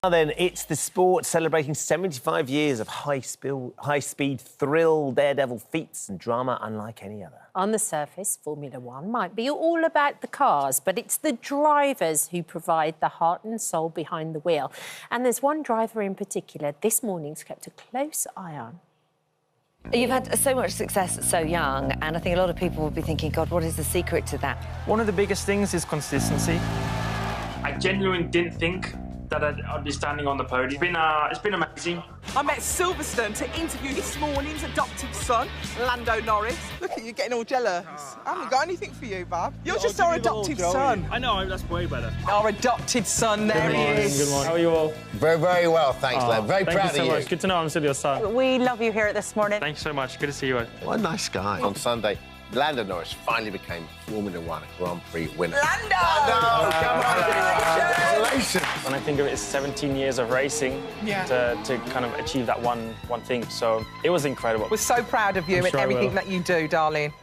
Now then, it's the sport celebrating 75 years of high-speed thrill, daredevil feats and drama unlike any other. On the surface, Formula One might be all about the cars, but it's the drivers who provide the heart and soul behind the wheel. And there's one driver in particular this morning's kept a close eye on. You've had so much success so young, and I think a lot of people will be thinking, God, what is the secret to that? One of the biggest things is consistency. I genuinely didn't think that I'd be standing on the podium. It's been amazing. I met Silverstone to interview this morning's adopted son, Lando Norris. Look at you getting all jealous. I haven't got anything for you, Bob. You're just our adopted son. I know, that's way better. Our adopted son, there he is. Good morning. How are you all? Very, very well, thanks, Len. Very proud Thank you so of you. much. Good to know I'm still your son. We love you here this morning. Thanks so much. Good to see you all. What a nice guy. On Sunday, Lando Norris finally became Formula One Grand Prix winner. Lando! Congratulations! When I think of it, it's 17 years of racing to kind of achieve that one thing. So it was incredible. We're so proud of you and everything that you do, darling.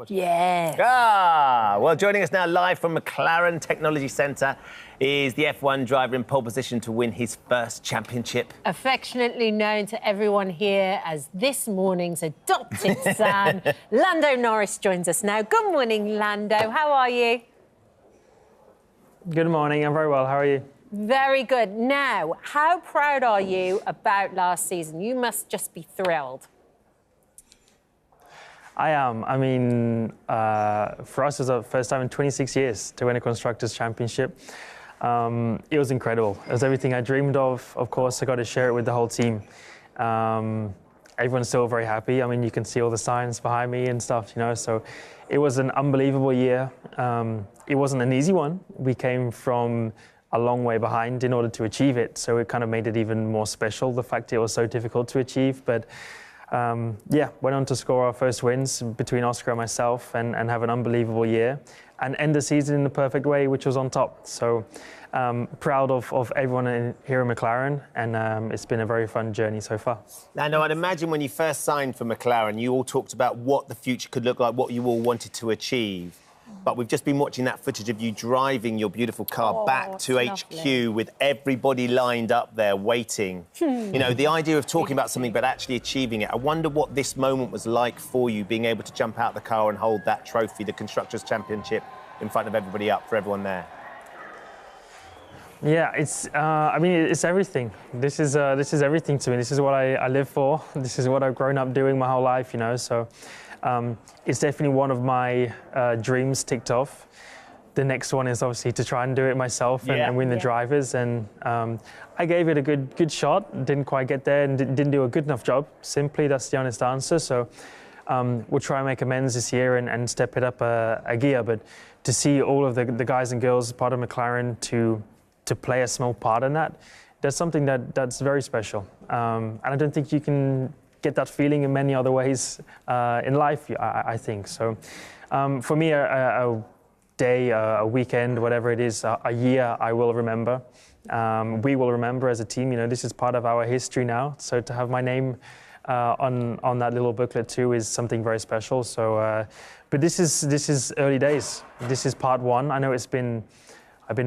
Yeah. Well, joining us now live from McLaren Technology Centre is the F1 driver in pole position to win his first championship. Affectionately known to everyone here as this morning's adopted son, Lando Norris joins us now. Good morning, Lando. How are you? Good morning. I'm very well. How are you? Very good. Now, how proud are you about last season? You must just be thrilled. I am. I mean, for us, it was the first time in 26 years to win a Constructors' Championship. It was incredible. It was everything I dreamed of. Of course, I got to share it with the whole team. Everyone's still very happy. I mean, you can see all the signs behind me and stuff, you know. So it was an unbelievable year. It wasn't an easy one. We came from a long way behind in order to achieve it. So it kind of made it even more special, the fact it was so difficult to achieve. But went on to score our first wins between Oscar and myself and have an unbelievable year and end the season in the perfect way, which was on top. So proud of everyone here in McLaren, and it's been a very fun journey so far. Now, I'd imagine when you first signed for McLaren, you all talked about what the future could look like, what you all wanted to achieve. But we've just been watching that footage of you driving your beautiful car back to HQ with everybody lined up there waiting. You know, the idea of talking about something but actually achieving it. I wonder what this moment was like for you, being able to jump out the car and hold that trophy, the Constructors' Championship, in front of everybody up, for everyone there. Yeah, it's. I mean, it's everything. This is everything to me. This is what I live for. This is what I've grown up doing my whole life. You know, so. It's definitely one of my dreams ticked off. The next one is obviously to try and do it myself and win the drivers. And I gave it a good shot. Didn't quite get there and didn't do a good enough job. Simply, that's the honest answer. So we'll try and make amends this year and step it up a gear. But to see all of the guys and girls part of McLaren to play a small part in that's something that's very special. And I don't think you can get that feeling in many other ways in life, I think. So for me, a day, a weekend, whatever it is, a year I will remember. We will remember as a team. You know, this is part of our history now. So to have my name on that little booklet too is something very special. So, but this is early days. This is part one. I know I've been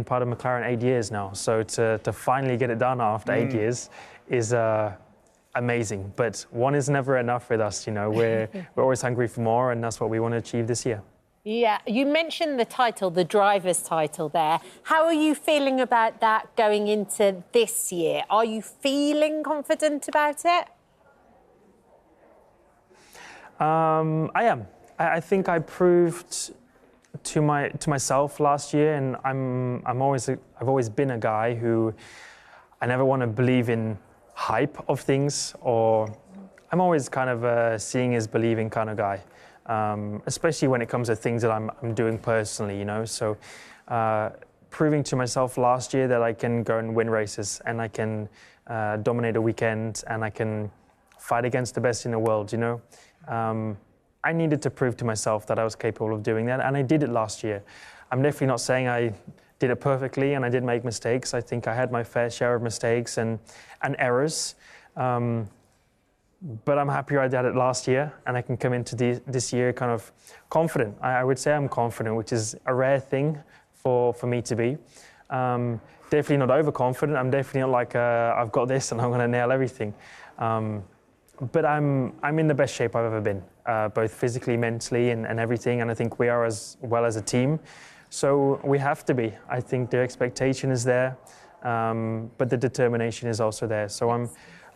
part of McLaren 8 years now. So to finally get it done after 8 years is amazing, but one is never enough with us. You know, we're always hungry for more, and that's what we want to achieve this year. Yeah, you mentioned the title, the driver's title there. How are you feeling about that going into this year? Are you feeling confident about it? I am. I think I proved to myself last year, and I've always been a guy who I never want to believe in hype of things, or I'm always kind of a seeing is believing kind of guy, especially when it comes to things that I'm doing personally, you know. So proving to myself last year that I can go and win races and I can dominate a weekend and I can fight against the best in the world, you know. I needed to prove to myself that I was capable of doing that, and I did it last year. I'm definitely not saying I did it perfectly, and I did make mistakes. I think I had my fair share of mistakes and errors. But I'm happier I did it last year, and I can come into this year kind of confident. I would say I'm confident, which is a rare thing for me to be. definitely not overconfident. I'm definitely not like, I've got this and I'm going to nail everything. But I'm in the best shape I've ever been, both physically, mentally, and everything. And I think we are as well as a team. So we have to be. I think the expectation is there, but the determination is also there. So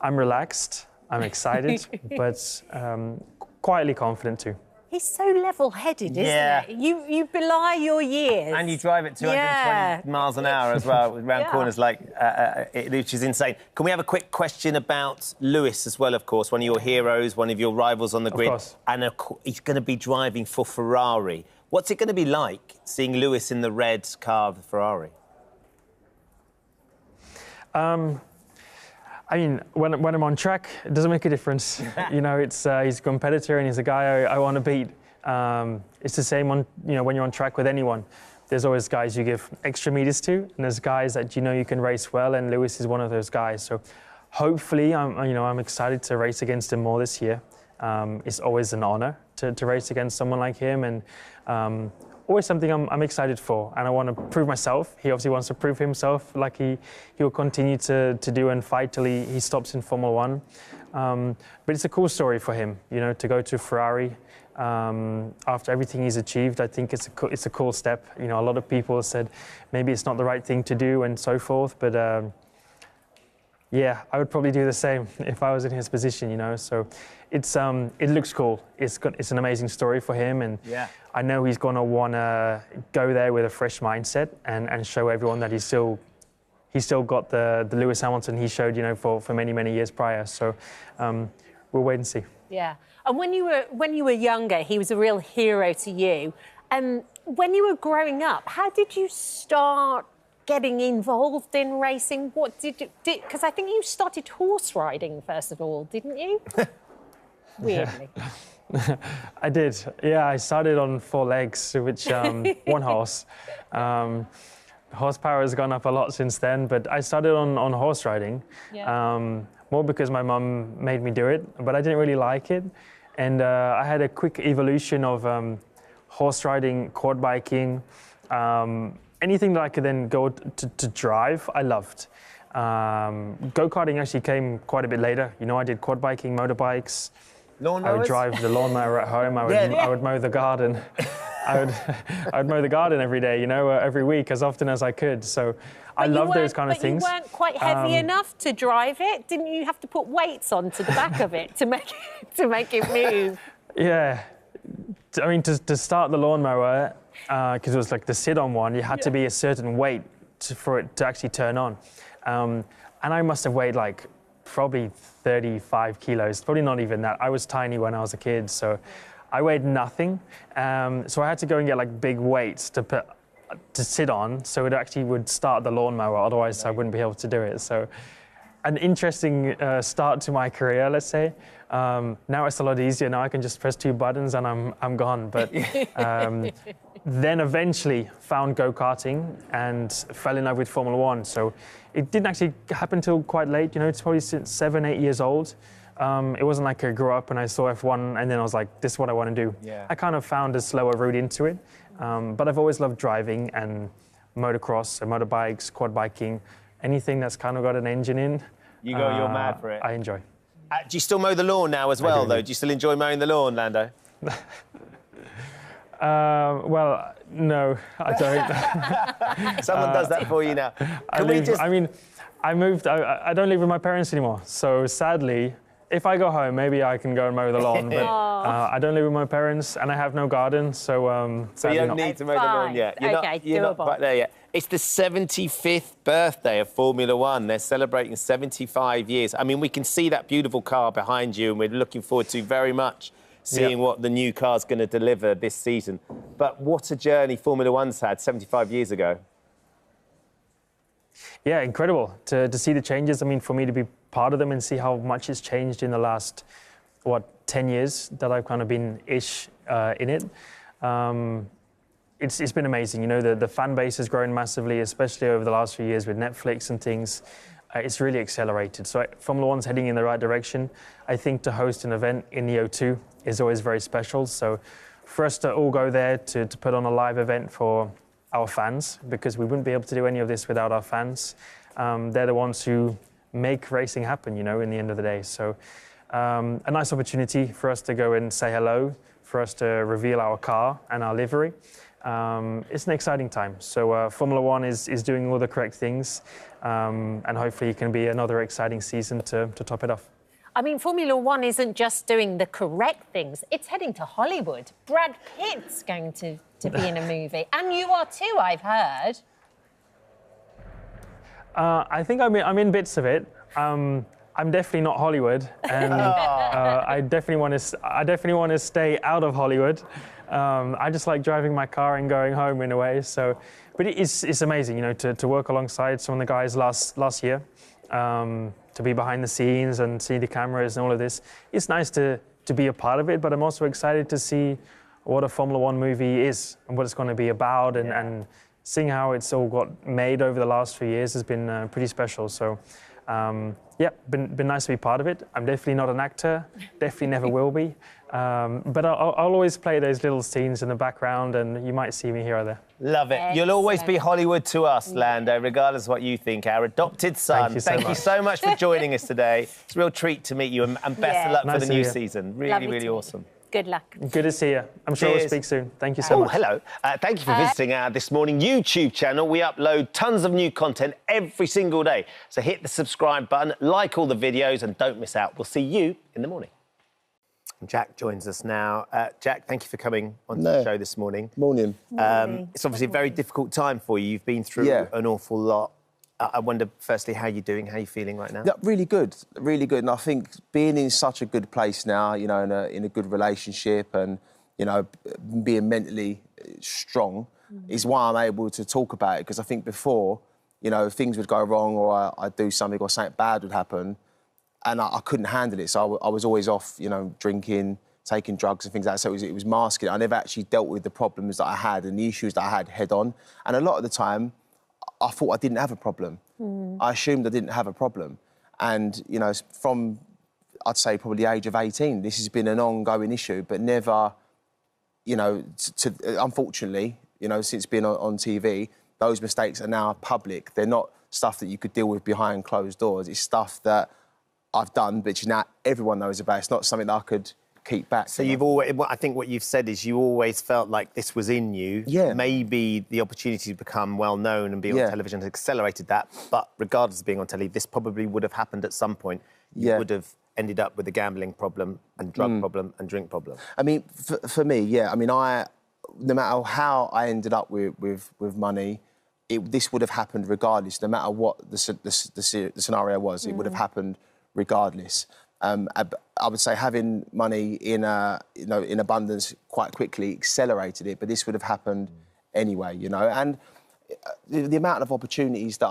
I'm relaxed, I'm excited, but quietly confident too. He's so level-headed, isn't he? You belie your years. And you drive at 220 miles an hour as well, around corners, which is insane. Can we have a quick question about Lewis as well, of course, one of your heroes, one of your rivals on the grid. Of course. And he's going to be driving for Ferrari. What's it going to be like seeing Lewis in the red car of the Ferrari? I mean, when I'm on track, it doesn't make a difference. You know, he's a competitor and he's a guy I want to beat. It's the same when you're on track with anyone. There's always guys you give extra meters to, and there's guys that you can race well, and Lewis is one of those guys. So hopefully, I'm excited to race against him more this year. It's always an honor to race against someone like him, and always something I'm excited for, and I want to prove myself. He obviously wants to prove himself, like he will continue to do and fight till he stops in Formula One. But it's a cool story for him, to go to Ferrari after everything he's achieved. I think it's a cool step. A lot of people said maybe it's not the right thing to do and so forth, but yeah, I would probably do the same if I was in his position, So it looks cool. It's an amazing story for him, and I know he's going to want to go there with a fresh mindset and show everyone that he's still got the Lewis Hamilton he showed, for many, many years prior. So we'll wait and see. Yeah, and when you were younger, he was a real hero to you. And when you were growing up, how did you start getting involved in racing? What did you do? Because I think you started horse riding first of all, didn't you? Weirdly. Yeah. I did. Yeah, I started on 4 legs, which one horse. Horsepower has gone up a lot since then, but I started on horse riding. Yeah. More because my mum made me do it, but I didn't really like it. And I had a quick evolution of horse riding, quad biking, anything that I could then go to drive, I loved. Go-karting actually came quite a bit later. I did quad biking, motorbikes. Lawnmowers? I would drive the lawnmower at home. I would mow the garden. I would mow the garden every day, every week, as often as I could. So I love those kind of things. But you weren't quite heavy enough to drive it. Didn't you have to put weights onto the back of it to make it move? Yeah. I mean, to start the lawnmower, because it was like the sit-on one, you had to be a certain weight for it to actually turn on. And I must have weighed like probably 35 kilos, probably not even that. I was tiny when I was a kid, so I weighed nothing. So I had to go and get like big weights to sit on, so it actually would start the lawnmower, otherwise I wouldn't be able to do it. So an interesting start to my career, let's say. Now it's a lot easier. Now I can just press 2 buttons and I'm gone. But then eventually found go-karting and fell in love with Formula One. So it didn't actually happen till quite late. It's probably since 7, 8 years old. It wasn't like I grew up and I saw F1 and then I was like, this is what I want to do. Yeah. I kind of found a slower route into it. But I've always loved driving and motocross and motorbikes, quad biking, anything that's kind of got an engine in. You're mad for it. I enjoy. Do you still mow the lawn now as well, though? Do you still enjoy mowing the lawn, Lando? Well, no, I don't. Someone does that for you now. I moved. I don't live with my parents anymore. So sadly, if I go home, maybe I can go and mow the lawn. But I don't live with my parents, and I have no garden. So you don't need to mow the lawn yet. You're not quite there yet. It's the 75th birthday of Formula One. They're celebrating 75 years. I mean, we can see that beautiful car behind you, and we're looking forward to very much seeing what the new car's going to deliver this season. But what a journey Formula One's had 75 years ago. Yeah, incredible to see the changes. I mean, for me to be part of them and see how much it's changed in the last, 10 years that I've kind of been in it. It's been amazing. The fan base has grown massively, especially over the last few years with Netflix and things. It's really accelerated. So Formula One's heading in the right direction. I think to host an event in the O2 is always very special. So for us to all go there to put on a live event for our fans, because we wouldn't be able to do any of this without our fans. They're the ones who make racing happen, you know, in the end of the day. So a nice opportunity for us to go and say hello, for us to reveal our car and our livery. It's an exciting time. So Formula One is doing all the correct things, and hopefully it can be another exciting season to top it off. I mean, Formula One isn't just doing the correct things, it's heading to Hollywood. Brad Pitt's going to be in a movie. And you are too, I've heard. I think I'm in bits of it. I'm definitely not Hollywood, and I definitely want to stay out of Hollywood. I just like driving my car and going home in a way. So, but it's amazing, you know, to work alongside some of the guys last year, to be behind the scenes and see the cameras and all of this. It's nice to be a part of it, but I'm also excited to see what a Formula One movie is and what it's going to be about, and seeing how it's all got made over the last few years has been pretty special. So. Yeah, been nice to be part of it. I'm definitely not an actor, definitely never will be. But I'll always play those little scenes in the background, and you might see me here or there. Love it. Excellent. You'll always be Hollywood to us, Lando, regardless of what you think. Our adopted son. Thank you so much for joining us today. It's a real treat to meet you, and best of luck Nice for the to new meet you. season. Really, Lovely really to meet awesome. Good luck. Good to see you. I'm sure we'll Cheers. speak soon. Thank you so Oh, much. hello. Thank you for visiting our This Morning YouTube channel. We upload tons of new content every single day. So hit the subscribe button, like all the videos, and don't miss out. We'll see you in the morning. Jack joins us now. Jack, thank you for coming onto the show this morning. Morning. It's obviously a very difficult time for you. You've been through an awful lot. I wonder, firstly, how you're doing, how you're feeling right now? Yeah, really good, really good. And I think being in such a good place now, you know, in a good relationship and, you know, being mentally strong is why I'm able to talk about it. Because I think before, you know, things would go wrong or I'd do something or something bad would happen and I couldn't handle it. So I was always off, you know, drinking, taking drugs and things like that. So it was masking. I never actually dealt with the problems that I had and the issues that I had head on. And a lot of the time, I thought I didn't have a problem. I assumed I didn't have a problem. And, you know, from, I'd say, probably the age of 18, this has been an ongoing issue, but never, you know, unfortunately, you know, since being on TV, those mistakes are now public. They're not stuff that you could deal with behind closed doors. It's stuff that I've done, which now everyone knows about. It's not something that I could keep back. So you've always, I think what you've said is you always felt like this was in you. Yeah. Maybe the opportunity to become well known and be on television has accelerated that. But regardless of being on telly, this probably would have happened at some point. You would have ended up with a gambling problem and drug problem and drink problem. I mean, for me, yeah. I mean, no matter how I ended up with money, this would have happened regardless. No matter what the scenario was, it would have happened regardless. I would say having money in abundance quite quickly accelerated it, but this would have happened anyway, you know. And the amount of opportunities that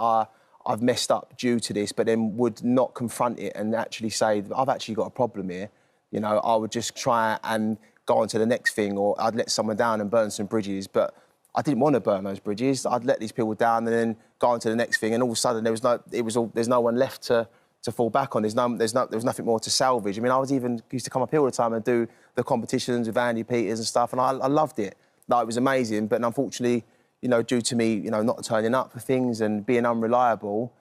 I've messed up due to this, but then would not confront it and actually say, I've actually got a problem here, you know, I would just try and go on to the next thing, or I'd let someone down and burn some bridges, but I didn't want to burn those bridges. I'd let these people down and then go on to the next thing, and all of a sudden there's no one left to fall back on. There was nothing more to salvage. I mean, I used to come up here all the time and do the competitions with Andy Peters and stuff, and I loved it. Like, it was amazing, but unfortunately, you know, due to me, you know, not turning up for things and being unreliable,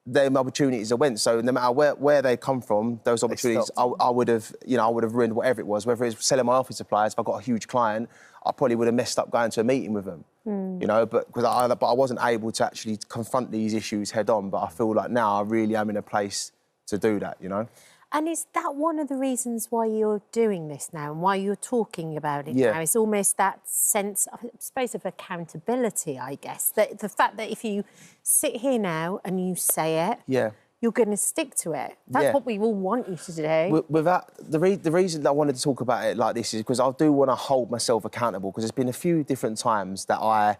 them opportunities that went. So no matter where they come from, those opportunities, I would have ruined whatever it was. Whether it's selling my office supplies, if I got a huge client, I probably would have messed up going to a meeting with them. You know, but I wasn't able to actually confront these issues head on. But I feel like now I really am in a place to do that, you know. And is that one of the reasons why you're doing this now and why you're talking about it now? It's almost that sense, I suppose, of accountability, I guess. That the fact that if you sit here now and you say it, you're going to stick to it. That's what we all want you to do. Without the reason that I wanted to talk about it like this is because I do want to hold myself accountable, because there's been a few different times that I,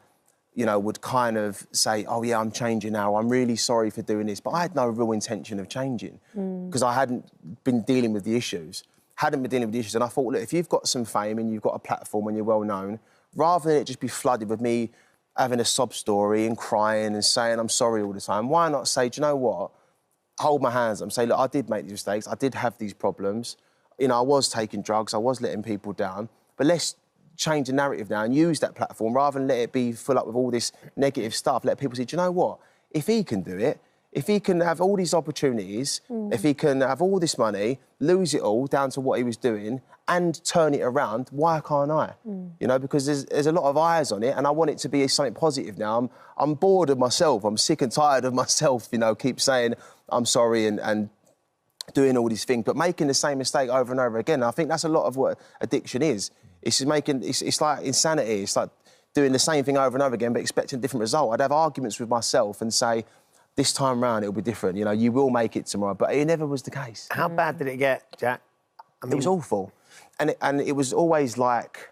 you know, would kind of say, oh, yeah, I'm changing now. I'm really sorry for doing this. But I had no real intention of changing because I hadn't been dealing with the issues. And I thought, look, if you've got some fame and you've got a platform and you're well known, rather than it just be flooded with me having a sob story and crying and saying I'm sorry all the time, why not say, do you know what? Hold my hands up and say, look, I did make these mistakes. I did have these problems. You know, I was taking drugs. I was letting people down. But let's change the narrative now and use that platform rather than let it be full up with all this negative stuff. Let people say, do you know what? If he can do it, if he can have all these opportunities, if he can have all this money, lose it all down to what he was doing and turn it around, why can't I? You know, because there's a lot of eyes on it and I want it to be something positive now. I'm bored of myself. I'm sick and tired of myself, you know, keep saying I'm sorry and doing all these things, but making the same mistake over and over again. And I think that's a lot of what addiction is. It's like insanity. It's like doing the same thing over and over again, but expecting a different result. I'd have arguments with myself and say, this time round it'll be different. You know, you will make it tomorrow, but it never was the case. How bad did it get, Jack? I mean, it was awful, and it was always like,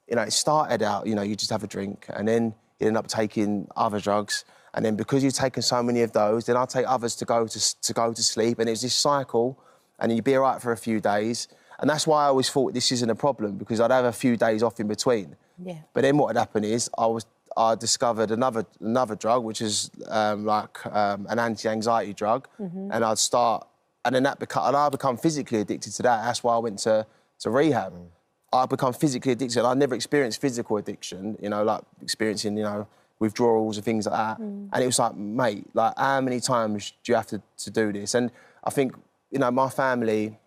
you know, it started out, you know, you just have a drink, and then you end up taking other drugs, and then because you've taken so many of those, then I'll take others to go to sleep, and it's this cycle, and you'd be all right for a few days. And that's why I always thought this isn't a problem, because I'd have a few days off in between. Yeah. But then what had happened is I discovered another drug, which is an anti-anxiety drug, and I'd start, and then I become physically addicted to that. That's why I went to rehab. I become physically addicted. I never experienced physical addiction, you know, like experiencing, you know, withdrawals and things like that. And it was like, mate, like how many times do you have to do this? And I think, you know, my family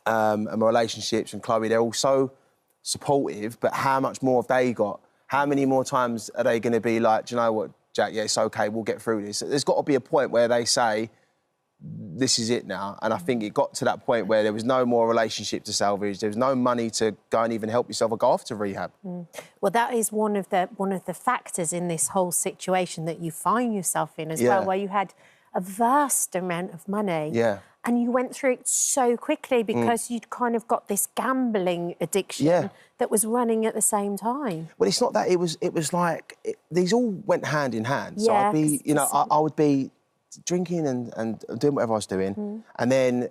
and my relationships and Chloe, they're all so supportive, but how much more have they got? How many more times are they going to be like, do you know what, Jack, yeah, it's OK, we'll get through this. There's got to be a point where they say, this is it now. And I think it got to that point where there was no more relationship to salvage. There was no money to go and even help yourself or go off to rehab. Well, that is one of the factors in this whole situation that you find yourself in as well, where you had a vast amount of money. Yeah. And you went through it so quickly because you'd kind of got this gambling addiction that was running at the same time. Well, it's not that. It was like these all went hand in hand. So I'd be, you know, I would be drinking and doing whatever I was doing, and then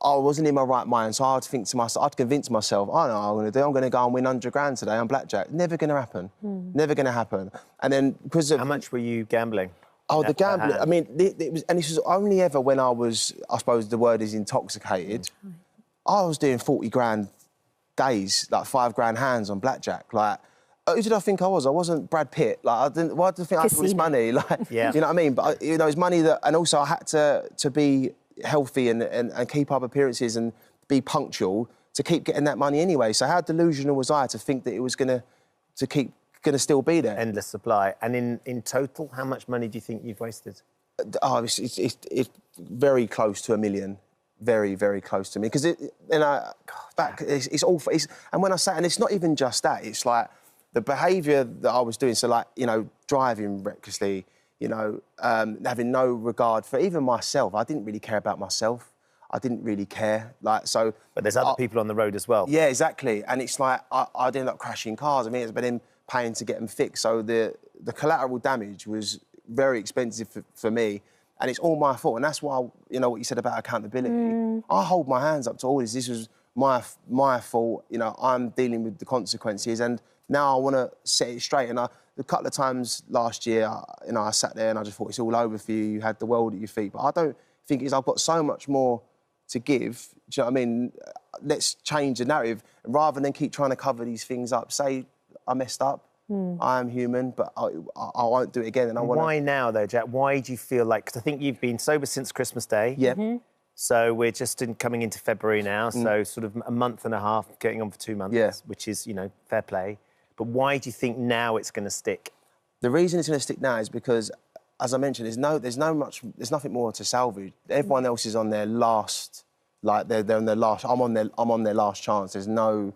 I wasn't in my right mind. So I'd think to myself, I'd convince myself, I know what I'm going to do. I'm going to go and win 100 grand today on blackjack. Never going to happen. Never going to happen. And then because of how much were you gambling? Oh, the gambling. I mean, it was, and this was only ever when I was, I suppose the word is intoxicated. I was doing 40 grand days, like 5 grand hands on blackjack. Like, who did I think I was? I wasn't Brad Pitt. Like, I didn't. Why do I think I had all this money? Like, you know what I mean? But you know, it's money that, and also I had to be healthy and keep up appearances and be punctual to keep getting that money anyway. So how delusional was I to think that it was going to still be there? Endless supply. And in total, how much money do you think you've wasted? Oh, it's very close to $1 million. Very, very close to me. Because it's awful. And when I say, and it's not even just that, it's like the behaviour that I was doing. So, like, you know, driving recklessly, you know, having no regard for even myself. I didn't really care about myself. I didn't really care. Like, so. But there's other people on the road as well. Yeah, exactly. And it's like I'd end up crashing cars. I mean, it's been paying to get them fixed. So the collateral damage was very expensive for me. And it's all my fault. And that's why, you know, what you said about accountability. I hold my hands up to all this. This was my fault. You know, I'm dealing with the consequences. And now I want to set it straight. And a couple of times last year, you know, I sat there and I just thought, it's all over for you. You had the world at your feet. But I don't think it's, I've got so much more to give. Do you know what I mean? Let's change the narrative. And rather than keep trying to cover these things up, say, I messed up. I am human, but I won't do it again. And I want. Why now, though, Jack? Why do you feel like? Because I think you've been sober since Christmas Day. Yeah. So we're just coming into February now. So sort of a month and a half, getting on for 2 months. Yeah. Which is, you know, fair play. But why do you think now it's going to stick? The reason it's going to stick now is because, as I mentioned, there's nothing more to salvage. Everyone else is on their last, like they're on their last. I'm on their last chance. There's no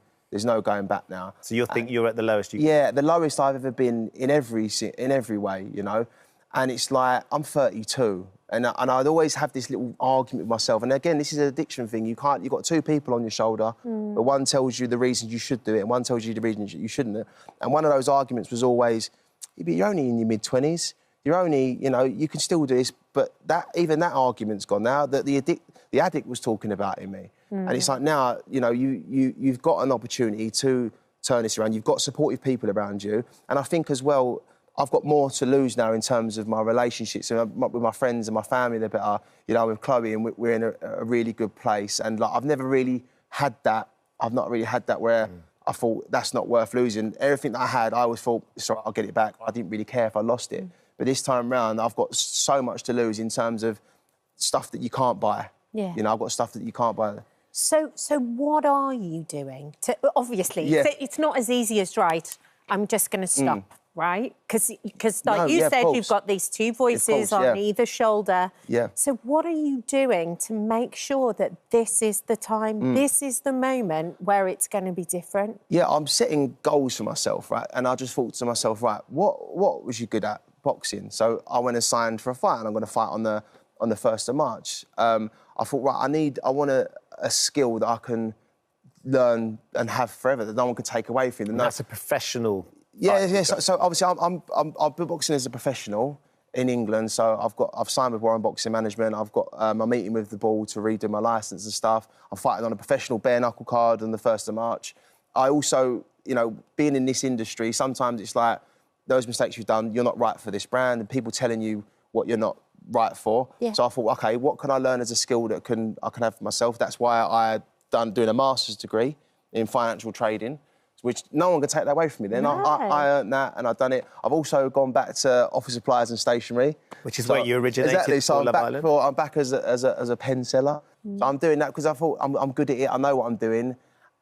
going back now. So you think you're at the lowest you can? Yeah, the lowest I've ever been in every way, you know. And it's like, I'm 32, and I'd always have this little argument with myself. And again, this is an addiction thing. You've got 2 people on your shoulder, but one tells you the reasons you should do it, and one tells you the reasons you shouldn't. And one of those arguments was always, you're only in your mid-20s. You're only, you know, you can still do this. But even that argument's gone now, that the addict was talking about in me. And it's like now, you know, you've got an opportunity to turn this around. You've got supportive people around you. And I think as well, I've got more to lose now in terms of my relationships with my friends and my family. They're better, you know, with Chloe, and we're in a really good place. And like, I've never really had that. I've not really had that where I thought, that's not worth losing. Everything that I had, I always thought, it's all right, I'll get it back. I didn't really care if I lost it. But this time round, I've got so much to lose in terms of stuff that you can't buy. Yeah. You know, I've got stuff that you can't buy. So what are you doing? Obviously, it's not as easy as, right, I'm just going to stop, right? Because like you said, you've got these two voices on either shoulder. Yeah. So what are you doing to make sure that this is the time, this is the moment where it's going to be different? Yeah, I'm setting goals for myself, right? And I just thought to myself, right, what was you good at? Boxing. So I went and signed for a fight, and I'm going to fight on the 1st of March. I thought, right, I want a skill that I can learn and have forever, that no one can take away from me. And that's a professional. Yeah. So obviously, I've been boxing as a professional in England. So I've signed with Warren Boxing Management. I've got my meeting with the ball to redo my licence and stuff. I'm fighting on a professional bare knuckle card on the 1st of March. I also, you know, being in this industry, sometimes it's like those mistakes you've done, you're not right for this brand, and people telling you what you're not right for. Yeah. So I thought, OK, what can I learn as a skill that I can have for myself? That's why I doing a master's degree in financial trading, which no one can take that away from me. Then I earned that, and I've done it. I've also gone back to office supplies and stationery, which is where you originated. Exactly. So Love Island. I'm back as a pen seller. So I'm doing that because I thought I'm good at it. I know what I'm doing,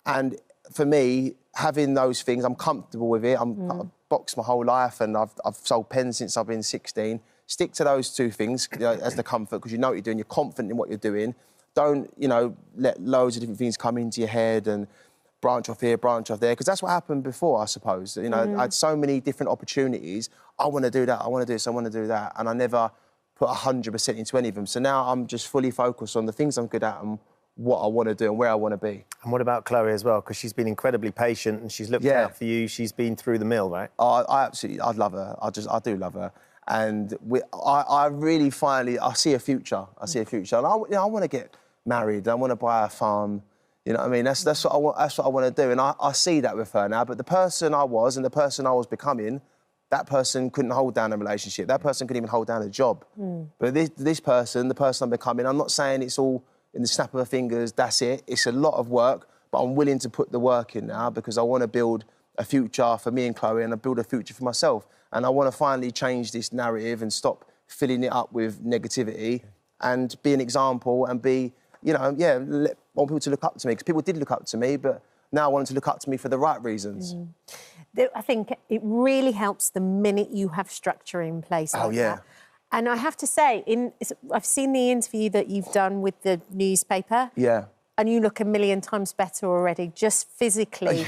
and for me, having those things, I'm comfortable with it. I've boxed my whole life, and I've sold pens since I've been 16. Stick to those two things, you know, as the comfort, because you know what you're doing. You're confident in what you're doing. Don't, you know, let loads of different things come into your head and branch off here, branch off there, because that's what happened before, I suppose. You know, I had so many different opportunities. I want to do that. I want to do this. I want to do that, and I never put 100% into any of them. So now I'm just fully focused on the things I'm good at and what I want to do and where I want to be. And what about Chloe as well? Because she's been incredibly patient and she's looked out for you. She's been through the mill, right? I love her. I do love her. And I really finally, I see a future. I see a future. And I want to get married. I want to buy a farm. You know what I mean? That's what I want. That's what I want to do. And I see that with her now. But the person I was and the person I was becoming, that person couldn't hold down a relationship. That person couldn't even hold down a job. But this person, the person I'm becoming, I'm not saying it's all in the snap of her fingers, that's it. It's a lot of work, but I'm willing to put the work in now because I want to build a future for me and Chloe, and I build a future for myself. And I want to finally change this narrative and stop filling it up with negativity and be an example and be, you know, want people to look up to me, because people did look up to me, but now I want them to look up to me for the right reasons. I think it really helps the minute you have structure in place. Like that. And I have to say, I've seen the interview that you've done with the newspaper. Yeah. And you look a million times better already, just physically.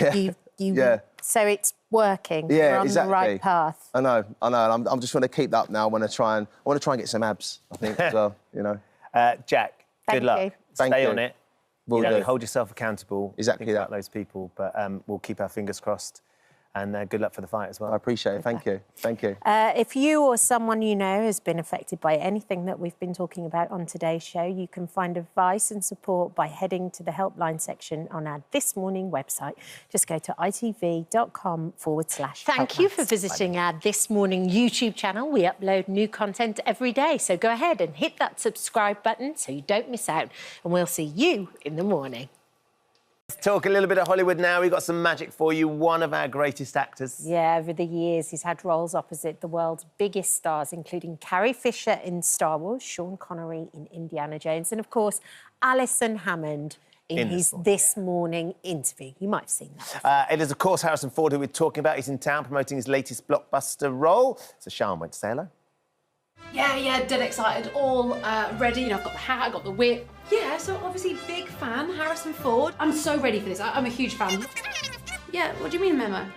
So it's working. Yeah, You're on the right path. I know. I'm just want to keep that up now. I want to try and get some abs, I think, as well, you know. Jack, good luck. Stay on it. Will do. Hold yourself accountable. Exactly Think that. about those people, but we'll keep our fingers crossed. And good luck for the fight as well. I appreciate it. Thank you. Thank you. If you or someone you know has been affected by anything that we've been talking about on today's show, you can find advice and support by heading to the helpline section on our This Morning website. Just go to itv.com/helpline. Thank you for visiting our This Morning YouTube channel. We upload new content every day, so go ahead and hit that subscribe button so you don't miss out. And we'll see you in the morning. Let's talk a little bit of Hollywood now. We've got some magic for you. One of our greatest actors. Yeah, over the years, he's had roles opposite the world's biggest stars, including Carrie Fisher in Star Wars, Sean Connery in Indiana Jones, and, of course, Alison Hammond in his This Morning interview. You might have seen that. It is, of course, Harrison Ford, who we're talking about. He's in town promoting his latest blockbuster role. So Sean went to say hello. Yeah, dead excited, all ready. You know, I've got the hat, I've got the whip. Yeah, so obviously big fan, Harrison Ford. I'm so ready for this, I'm a huge fan. Yeah, what do you mean, Memo?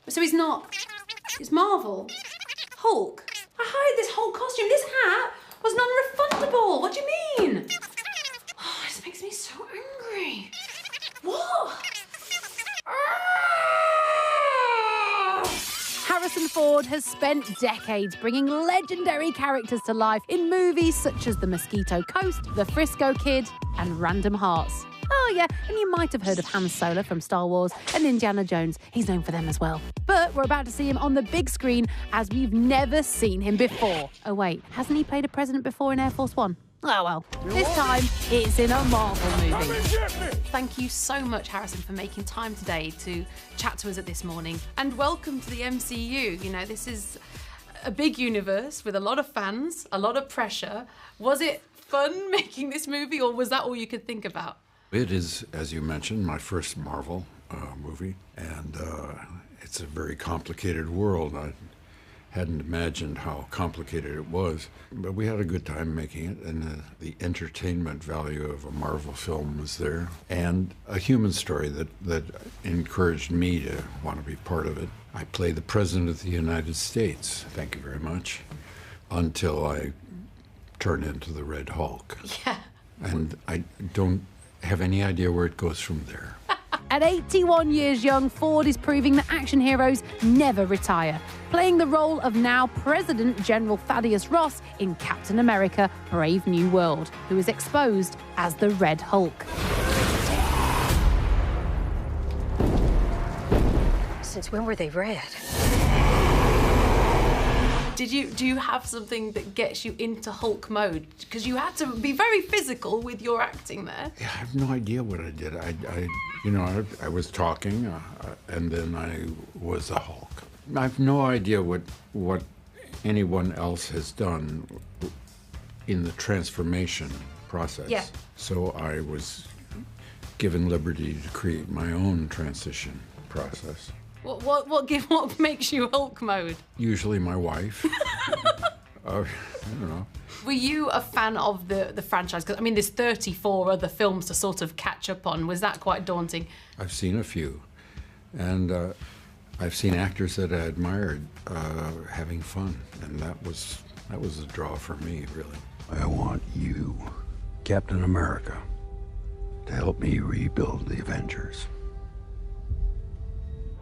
So he's not, it's Marvel. Hulk. I hired this whole costume, this hat was non-refundable. What do you mean? Oh, this makes me so angry. What? Harrison Ford has spent decades bringing legendary characters to life in movies such as The Mosquito Coast, The Frisco Kid, and Random Hearts. Oh yeah, and you might have heard of Han Solo from Star Wars and Indiana Jones. He's known for them as well. But we're about to see him on the big screen as we've never seen him before. Oh wait, hasn't he played a president before in Air Force One? Oh well, this time it's in a Marvel movie. Thank you so much, Harrison, for making time today to chat to us at This Morning. And welcome to the MCU. You know, this is a big universe with a lot of fans, a lot of pressure. Was it fun making this movie, or was that all you could think about? It is, as you mentioned, my first Marvel movie, and it's a very complicated world. I hadn't imagined how complicated it was, but we had a good time making it, and the entertainment value of a Marvel film was there, and a human story that encouraged me to want to be part of it. I played the President of the United States, thank you very much, until I turned into the Red Hulk. Yeah. And I don't have any idea where it goes from there. At 81 years young, Ford is proving that action heroes never retire, playing the role of now President General Thaddeus Ross in Captain America: Brave New World, who is exposed as the Red Hulk. Since when were they red? Do you have something that gets you into Hulk mode? Because you had to be very physical with your acting there. Yeah, I have no idea what I did. I was talking, and then I was a Hulk. I have no idea what anyone else has done in the transformation process. Yeah. So I was given liberty to create my own transition process. What makes you Hulk mode? Usually my wife. I don't know. Were you a fan of the franchise? Because, I mean, there's 34 other films to sort of catch up on. Was that quite daunting? I've seen a few. And I've seen actors that I admired having fun. And that was a draw for me, really. I want you, Captain America, to help me rebuild the Avengers.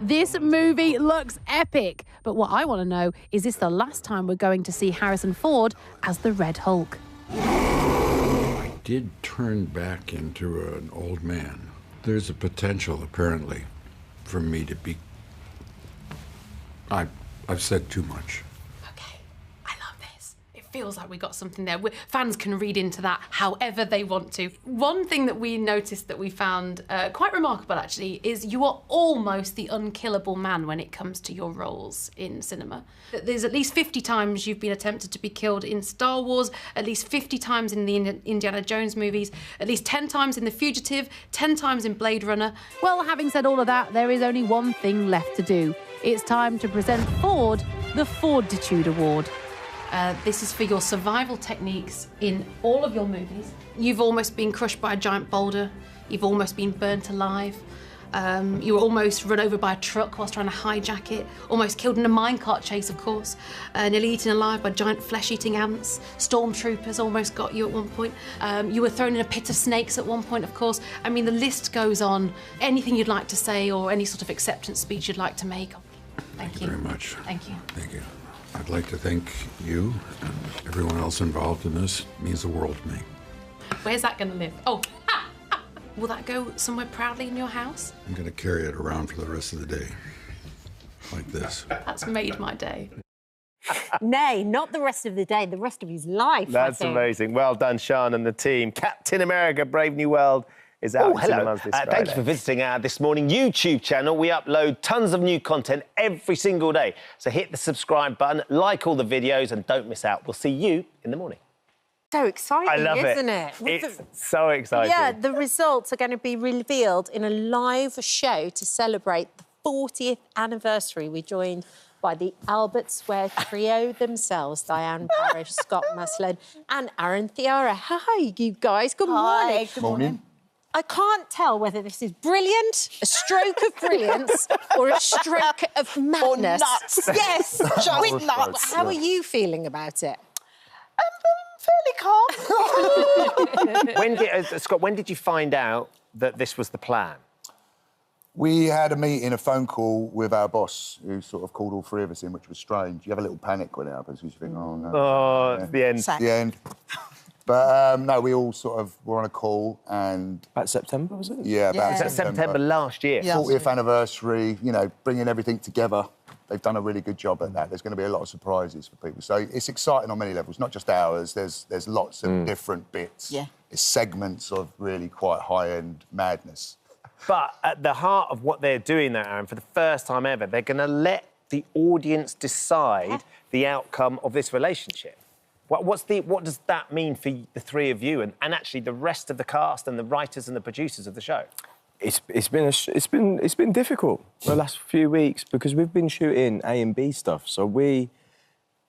This movie looks epic, but what I want to know is this the last time we're going to see Harrison Ford as the Red Hulk? I did turn back into an old man. There's a potential, apparently, for me to be... I've said too much. Okay, I love this. It feels like we got something there. Fans can read into that however they want to. One thing that we noticed that we found quite remarkable, actually, is you are almost the unkillable man when it comes to your roles in cinema. There's at least 50 times you've been attempted to be killed in Star Wars, at least 50 times in the Indiana Jones movies, at least 10 times in The Fugitive, 10 times in Blade Runner. Well, having said all of that, there is only one thing left to do. It's time to present Ford the Forditude Award. This is for your survival techniques in all of your movies. You've almost been crushed by a giant boulder. You've almost been burnt alive. You were almost run over by a truck whilst trying to hijack it. Almost killed in a minecart chase, of course. Nearly eaten alive by giant flesh-eating ants. Stormtroopers almost got you at one point. You were thrown in a pit of snakes at one point, of course. I mean, the list goes on. Anything you'd like to say or any sort of acceptance speech you'd like to make? Thank you very much. Thank you. Thank you. I'd like to thank you and everyone else involved in this. It means the world to me. Where's that going to live? Oh, will that go somewhere proudly in your house? I'm going to carry it around for the rest of the day, like this. That's made my day. Nay, not the rest of the day, the rest of his life. That's amazing. Well done, Sean and the team. Captain America: Brave New World is out in cinemas this Friday. Thank you for visiting our This Morning YouTube channel. We upload tons of new content every single day. So hit the subscribe button, like all the videos, and don't miss out. We'll see you in the morning. So exciting, I love isn't it? It's so exciting. Yeah, the results are going to be revealed in a live show to celebrate the 40th anniversary. We're joined by the Albert Square trio themselves, Diane Parrish, Scott Maslin and Aaron Thiara. Hi, you guys. Good morning. Good morning. I can't tell whether this is brilliant, a stroke of brilliance, or a stroke of madness. Or nuts. Yes, Just nuts. How are you feeling about it? Fairly calm. Scott, when did you find out that this was the plan? We had a meeting, a phone call with our boss, who sort of called all three of us in, which was strange. You have a little panic when it happens, because you think, oh, no. Oh, it's the end. It's the end. But, no, we all sort of were on a call and... About September, was it? Yeah, about September last year. 40th anniversary, you know, bringing everything together. They've done a really good job at that. There's going to be a lot of surprises for people. So it's exciting on many levels, not just ours. There's lots of different bits. Yeah. It's segments of really quite high-end madness. But at the heart of what they're doing there, Aaron, for the first time ever, they're going to let the audience decide the outcome of this relationship. What does that mean for the three of you and actually the rest of the cast and the writers and the producers of the show? It's been difficult the last few weeks because we've been shooting A and B stuff. So we're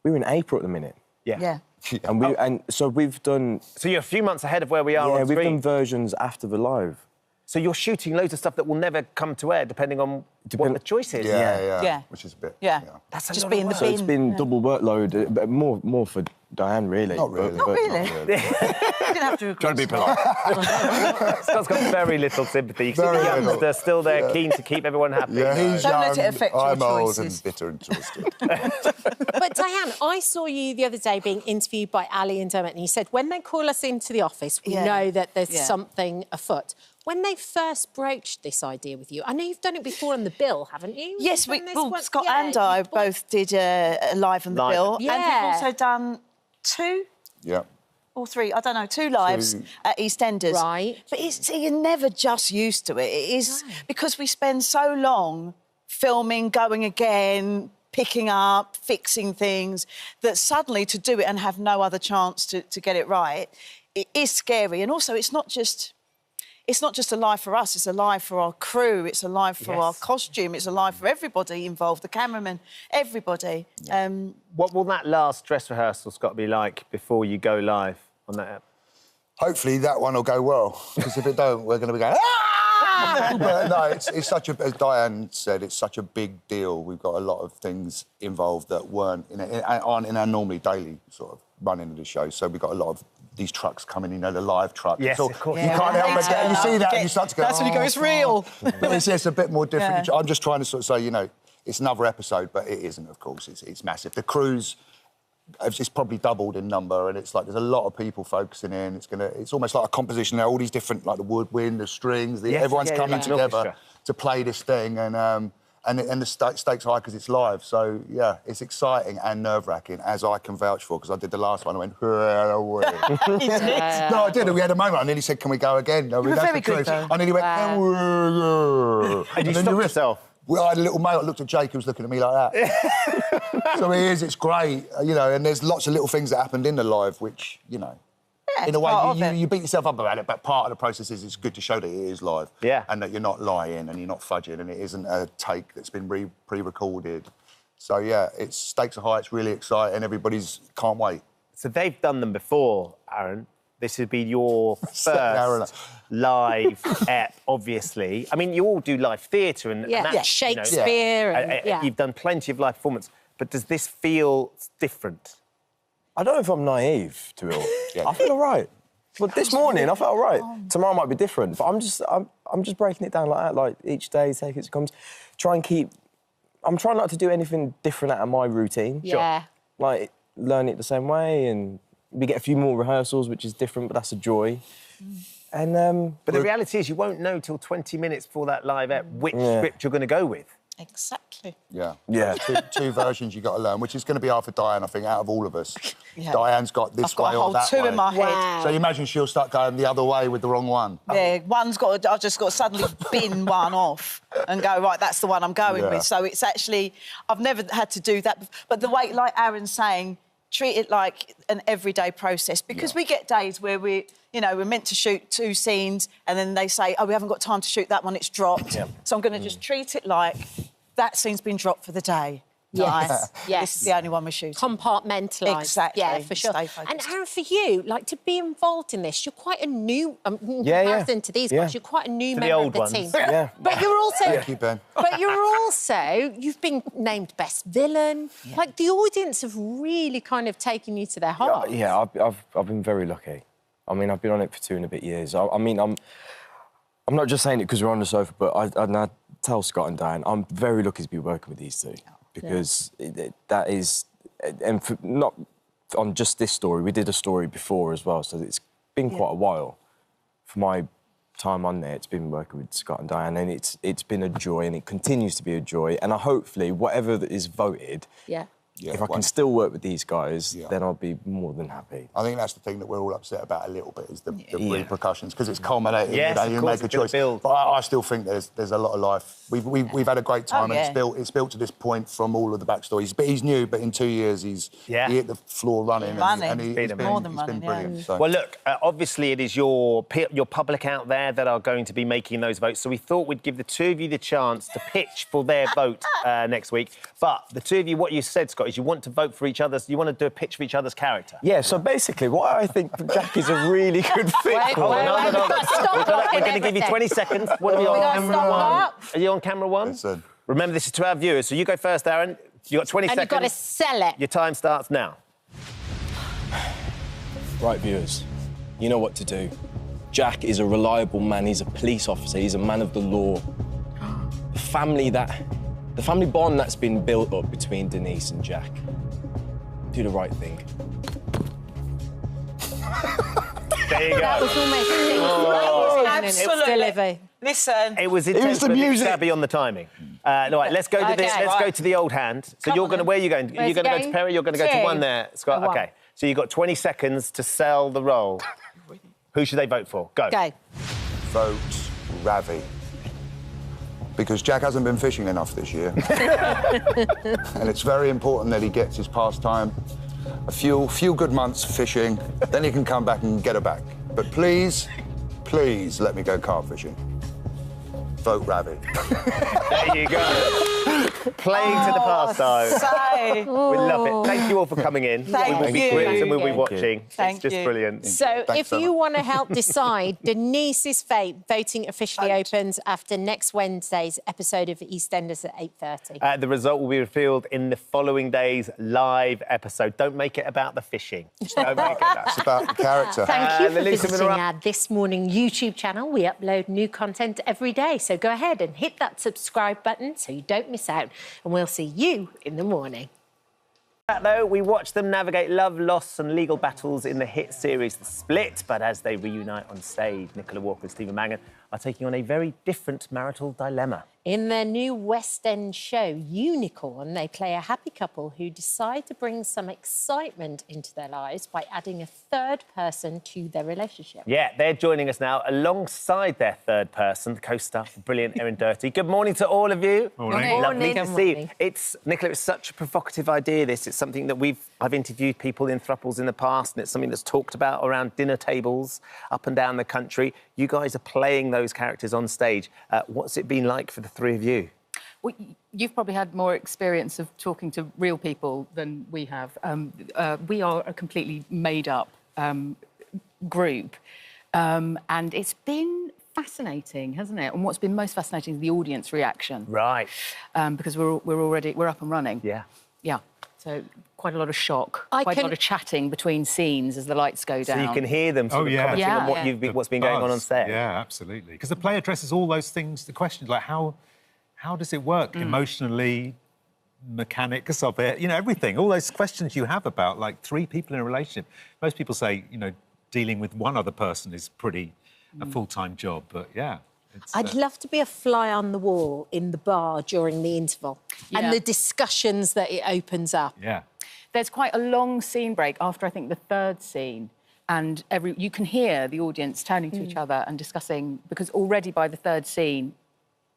in April at the minute. Yeah. And so we've done. So you're a few months ahead of where we are on screen. screen. We've done versions after the live. So you're shooting loads of stuff that will never come to air, depending on what the choice is. Yeah. Which is a bit. Yeah. That's just being the So it's been double workload, but more for Diane, really. Not really. Not really. You didn't have to agree. Trying to be polite. Scott's got very little sympathy. You see the youngster still there, keen to keep everyone happy. Yeah, he's Don't young. let it affect your I'm old choices. and bitter and twisted. But Diane, I saw you the other day being interviewed by Ali and Dermot, and you said, when they call us into the office, we know that there's something afoot. When they first broached this idea with you, I know you've done it before on the bill, haven't you? Yes, Scott and I both did a live on the bill. Yeah. And we've also done 2 Yeah. or 3, I don't know, 2 lives at EastEnders. Right. But you're never just used to it. It is because we spend so long filming, going again, picking up, fixing things, that suddenly to do it and have no other chance to get it right, it is scary. And also, it's not just a live for us, it's a live for our crew, it's a live for our costume, it's a live for everybody involved, the cameraman, everybody. What will that last dress rehearsal, Scott, be like before you go live on that app? Hopefully that one will go well, because if it don't, we're going to be going, ah! But no, it's such a, as Diane said, it's such a big deal. We've got a lot of things involved that aren't in our normally daily sort of running of the show. So we've got a lot of these trucks coming, you know, the live truck. Yes, so of course. You can't help but get, you see that and you start to go, That's when you go, it's real. But it's a bit more different. I'm just trying to sort of say, you know, it's another episode, but it isn't, of course. It's massive. The crew's it's probably doubled in number, and it's like there's a lot of people focusing in. It's almost like a composition. There are all these different, like the woodwind, the strings. Everyone's coming together to play this thing, and the stakes are high because it's live. So yeah, it's exciting and nerve-wracking, as I can vouch for, because I did the last one. I went, no, I did. We had a moment. I nearly said, "Can we go again?" No, you were very good, though. I nearly went, and you stopped yourself. Well, I had a little mate. I looked at Jake, who was looking at me like that. So it's great, you know. And there's lots of little things that happened in the live, which, you know, in a way, you beat yourself up about it. But part of the process is it's good to show that it is live, and that you're not lying and you're not fudging, and it isn't a take that's been pre-recorded. So yeah, it's stakes are high. It's really exciting. Everybody's can't wait. So they've done them before, Aaron. This would be your first live ep, obviously. I mean, you all do live theatre and that's, Shakespeare. You know, you've done plenty of live performance, but does this feel different? I don't know if I'm naive to it all. I feel all right. But this morning, I felt all right. Tomorrow might be different, but I'm just breaking it down like that. Like each day, take it as it comes. I'm trying not to do anything different out of my routine. Yeah. Like learn it the same way, and we get a few more rehearsals, which is different, but that's a joy. And but the reality is, you won't know till 20 minutes before that live ep which script you're going to go with. Exactly. Yeah. Two versions you got to learn, which is going to be hard for Diane, I think, out of all of us. Diane's got this way or that way. I've got a whole 2 in my head. So you imagine she'll start going the other way with the wrong one. Yeah, I've just got to suddenly bin one off and go, right, that's the one I'm going with. So it's actually, I've never had to do that. But the way, like Aaron's saying, treat it like an everyday process, because we get days where we're meant to shoot 2 scenes and then they say, oh, we haven't got time to shoot that one, it's dropped. So I'm going to just treat it like that scene's been dropped for the day. Yes, yes. This is the only one we're shooting. Compartmentalise. Exactly. Yeah, for sure. And Aaron, for you, like, to be involved in this, you're quite a new, in comparison to these guys, you're quite a new member of the team. But you're also... Thank you, Ben. But you've been named Best Villain. Like, the audience have really kind of taken you to their heart. Yeah, I've been very lucky. I mean, I've been on it for 2 and a bit years. I mean, I'm not just saying it because we're on the sofa, but I tell Scott and Diane, I'm very lucky to be working with these 2 because that is, and not on just this story. We did a story before as well, so it's been quite a while for my time on there, it's been working with Scott and Diane, and it's been a joy, and it continues to be a joy. And hopefully, whatever that is voted, if I can still work with these guys, then I'll be more than happy. I think that's the thing that we're all upset about a little bit, is the repercussions, because it's culminated. Yes, you of make course, a it's gonna choice. build. But I still think there's a lot of life. We've had a great time, Oh, and it's built to this point from all of the backstories. But he's new, but in 2 years he hit the floor running. And he's been brilliant. So. Well, look, obviously it is your public out there that are going to be making those votes. So we thought we'd give the two of you the chance to pitch for their vote next week. But the two of you, what you said, Scott, is you want to vote for each other's. You want to do a pitch for each other's character. Yeah. So basically, what I think Jack is a really good fit for. We're going to give you 20 seconds. What are you on camera one? Are you on camera one? Listen. Remember, this is to our viewers, so you go first, Aaron. You got 20 seconds. And you've got to sell it. Your time starts now. Right, viewers, you know what to do. Jack is a reliable man. He's a police officer. He's a man of the law. The family bond that's been built up between Denise and Jack. Do the right thing. There you go. That was almost Absolutely. Listen. It was intense, but a bit stabby on the timing. Right, let's go to let's go to the old hand. So you're going to, where are you going? You're going to go to Perry, you're going to go to one there, Scott. One. OK, so you've got 20 seconds to sell the role. Who should they vote for? Go. Vote Ravi. Because Jack hasn't been fishing enough this year. And it's very important that he gets his pastime a few good months fishing, then he can come back and get her back. But please, please let me go carp fishing. Vote Ravi. There you go. Playing to the pastime. We love it. Thank you all for coming in. Thank we will be you. grills and we'll be watching. Thank it's just you. brilliant. So Thanks if you much. want to help decide, Denise's fate, voting officially opens after next Wednesday's episode of EastEnders at 8:30. The result will be revealed in the following day's live episode. Don't make it about the fishing. Don't make it that. It's about the character. Thank you for visiting our This Morning YouTube channel. We upload new content every day, so go ahead and hit that subscribe button so you don't miss out. And we'll see you in the morning. Though we watch them navigate love, loss and legal battles in the hit series The Split, but as they reunite on stage, Nicola Walker and Stephen Mangan are taking on a very different marital dilemma. In their new West End show, Unicorn, they play a happy couple who decide to bring some excitement into their lives by adding a third person to their relationship. Yeah, they're joining us now alongside their third person, the co-star, the brilliant Erin Dirty. Good morning to all of you. Morning. Lovely Good to see you. morning. Nicola, it's such a provocative idea, this. It's something that I've interviewed people in thruples in the past, and it's something that's talked about around dinner tables up and down the country. You guys are playing those characters on stage. What's it been like for the three of you? Well, you've probably had more experience of talking to real people than we have. We are a completely made-up group, and it's been fascinating, hasn't it? And what's been most fascinating is the audience reaction. Right. Because we're up and running. Yeah. Yeah. So quite a lot of shock, quite a lot of chatting between scenes as the lights go down. So you can hear them sort of commenting on what's been going on set. Yeah, absolutely. Because the play addresses all those things, the questions like how does it work emotionally, mechanics of it, everything. All those questions you have about, like, three people in a relationship. Most people say, dealing with one other person is pretty a full-time job, but yeah. I'd love to be a fly on the wall in the bar during the interval and the discussions that it opens up. Yeah. There's quite a long scene break after, I think, the third scene, and you can hear the audience turning to each other and discussing, because already by the third scene,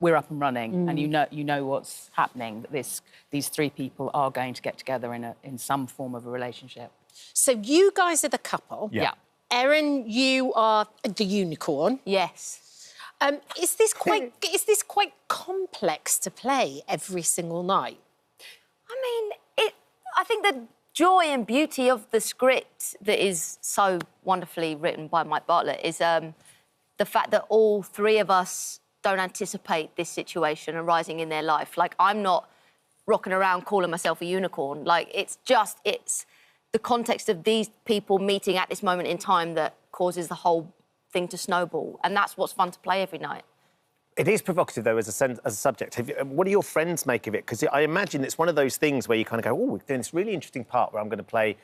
we're up and running, and you know what's happening, that these three people are going to get together in some form of a relationship. So you guys are the couple. Yeah. Erin, you are the unicorn. Yes. Is this quite complex to play every single night? I mean, I think the joy and beauty of the script that is so wonderfully written by Mike Bartlett is the fact that all three of us don't anticipate this situation arising in their life. Like, I'm not rocking around calling myself a unicorn. Like, it's the context of these people meeting at this moment in time that causes the whole thing to snowball, and that's what's fun to play every night. It is provocative, though, as a subject. What do your friends make of it? Because I imagine it's one of those things where you kind of go, oh, we're doing this really interesting part where I'm going to play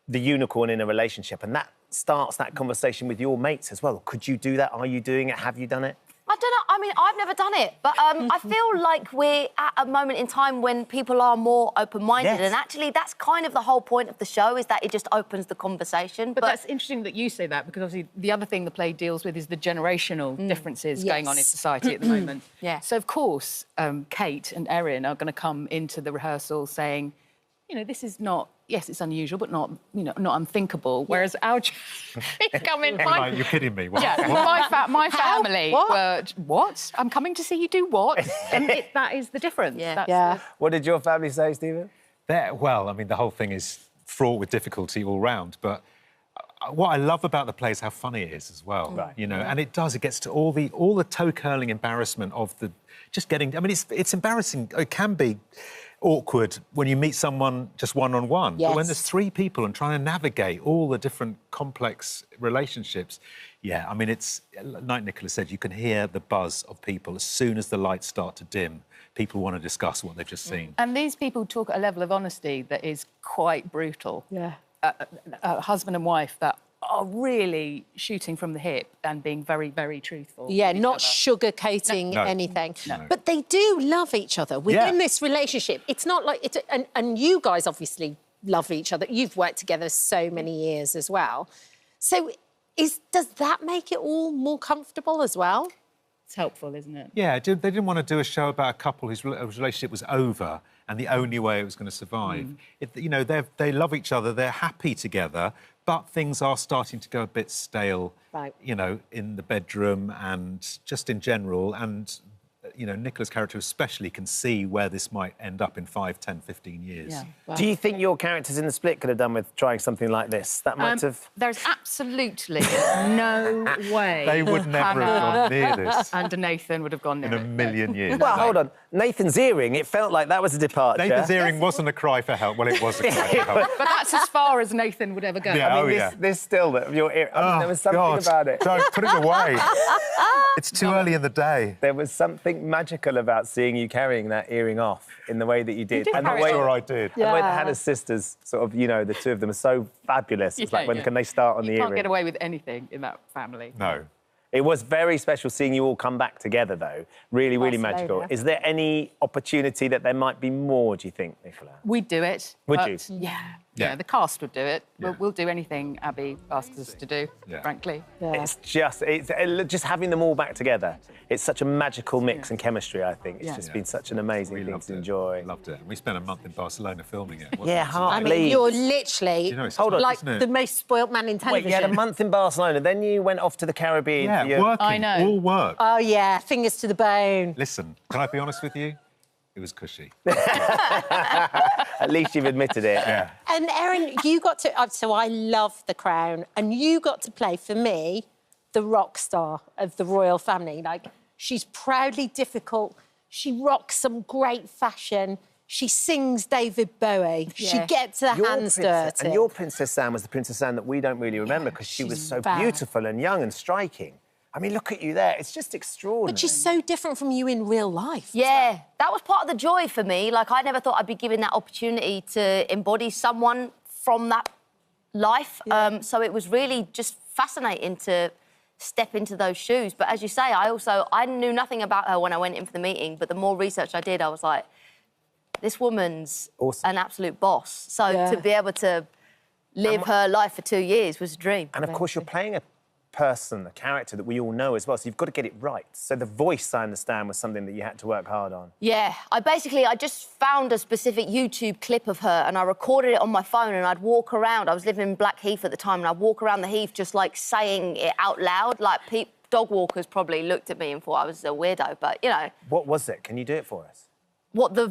the unicorn in a relationship, and that starts that conversation with your mates as well. Could you do that? Are you doing it? Have you done it? I don't know. I mean, I've never done it, but I feel like we're at a moment in time when people are more open-minded, Yes. and actually that's kind of the whole point of the show, is that it just opens the conversation. But that's interesting that you say that, because obviously the other thing the play deals with is the generational differences going on in society at the moment. Yeah. So, of course, Kate and Erin are going to come into the rehearsal saying, you know, this is not... Yes, it's unusual, but not, you know, not unthinkable. Whereas our come in. Like, you're kidding me. What? Yeah, What? my family were what? I'm coming to see you do what? And that is the difference. Yeah. What did your family say, Stephen? Well, I mean, the whole thing is fraught with difficulty all round, but what I love about the play is how funny it is as well. Right. You know, and it gets to all the toe-curling embarrassment of the just getting. I mean, it's embarrassing. It can be awkward when you meet someone just one-on-one. Yes. But when there's three people and trying to navigate all the different complex relationships, yeah, I mean, it's... Like Nicola said, you can hear the buzz of people. As soon as the lights start to dim, people want to discuss what they've just seen. And these people talk at a level of honesty that is quite brutal. Yeah. Husband and wife that are really shooting from the hip and being very, very truthful. Yeah, not sugarcoating anything. No. But they do love each other within this relationship. It's not like... And you guys obviously love each other. You've worked together so many years as well. So does that make it all more comfortable as well? It's helpful, isn't it? Yeah, they didn't want to do a show about a couple whose relationship was over and the only way it was going to survive. You know, they love each other, they're happy together, but things are starting to go a bit stale, you know, in the bedroom and just in general. And, you know, Nicola's character especially can see where this might end up in 5, 10, 15 years. Yeah. Wow. Do you think your characters in The Split could have done with trying something like this? That might have... There's absolutely no way They would never have gone near this. And Nathan would have gone near In a million years. Well, hold on. Nathan's earring, it felt like that was a departure. Nathan's earring wasn't a cry for help. Well, it was a cry for help. But that's as far as Nathan would ever go. Yeah, I mean, this still, your ear... I mean, there was something about it. Don't put it away. It's too early in the day. There was something magical about seeing you carrying that earring off in the way that you did. And the way I did. And the way that Hannah's sisters, sort of, you know, the two of them are so fabulous. It's like, when can they start on the You earring? can't get away with anything in that family. No. It was very special seeing you all come back together, though. Really, really magical. Is there any opportunity that there might be more, do you think, Nicola? We'd do it. Would but you? Yeah, the cast would do it. We'll do anything Abby asks us to do, frankly. It's just having them all back together. It's such a magical mix and chemistry, I think. It's just been such an amazing thing to enjoy. Loved it. We spent a month in Barcelona filming it. Yeah, I mean, you're literally like the most spoilt man in television. Wait, you had a month in Barcelona, then you went off to the Caribbean. Yeah, working. I know. All work. Oh, yeah, fingers to the bone. Listen, can I be honest with you? It was cushy. At least you've admitted it. Yeah. And Erin, you got to... So I love The Crown, and you got to play, for me, the rock star of the royal family. Like, she's proudly difficult. She rocks some great fashion. She sings David Bowie. She gets her hands dirty. And your Princess Anne was the Princess Anne that we don't really remember because she was so beautiful and young and striking. I mean, look at you there. It's just extraordinary. But she's so different from you in real life. Yeah, that was part of the joy for me. Like, I never thought I'd be given that opportunity to embody someone from that life. So it was really just fascinating to step into those shoes. But as you say, I knew nothing about her when I went in for the meeting, but the more research I did, I was like, this woman's an absolute boss. So to be able to live her life for 2 years was a dream. And, of course, you're playing a person, a character that we all know as well, so you've got to get it right. So the voice, I understand, was something that you had to work hard on. Yeah, I just found a specific YouTube clip of her and I recorded it on my phone and I'd walk around. I was living in Blackheath at the time and I'd walk around the heath just, like, saying it out loud. Like, dog walkers probably looked at me and thought I was a weirdo, but, you know. What was it? Can you do it for us? What the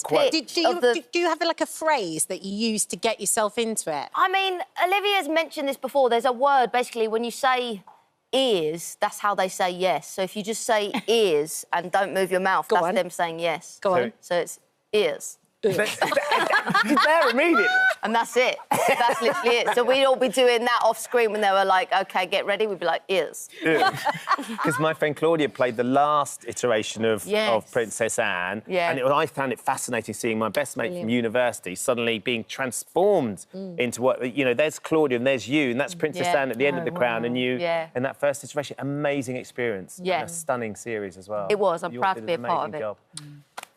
quote? Do you have like a phrase that you use to get yourself into it? I mean, Olivia's mentioned this before. There's a word, basically, when you say ears, that's how they say yes. So if you just say ears and don't move your mouth, that's them saying yes. Go on. So it's ears. there immediately. And that's it. That's literally it. So we'd all be doing that off screen when they were like, OK, get ready. We'd be like, ears. Because my friend Claudia played the last iteration of Princess Anne. Yeah. And I found it fascinating seeing my best mate from university suddenly being transformed into what, you know, there's Claudia and there's you, and that's Princess Anne at the end of The Crown, and you in that first iteration. Amazing experience. Yeah. And a stunning series as well. It was. I'm You proud did to be a an part of amazing it. job.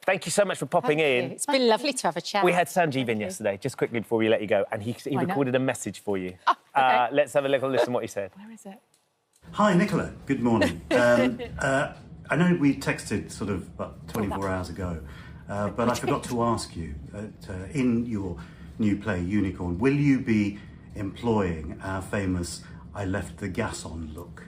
Thank you so much for popping in. It's been lovely to have a chat. We had Sanjeev in yesterday, just quickly before we let you go, and he recorded a message for you. okay. Let's have a little listen what he said. Where is it? Hi, Nicola. Good morning. I know we texted sort of about 24 hours ago, but I forgot to ask you, in your new play, Unicorn, will you be employing our famous I left the gas on look?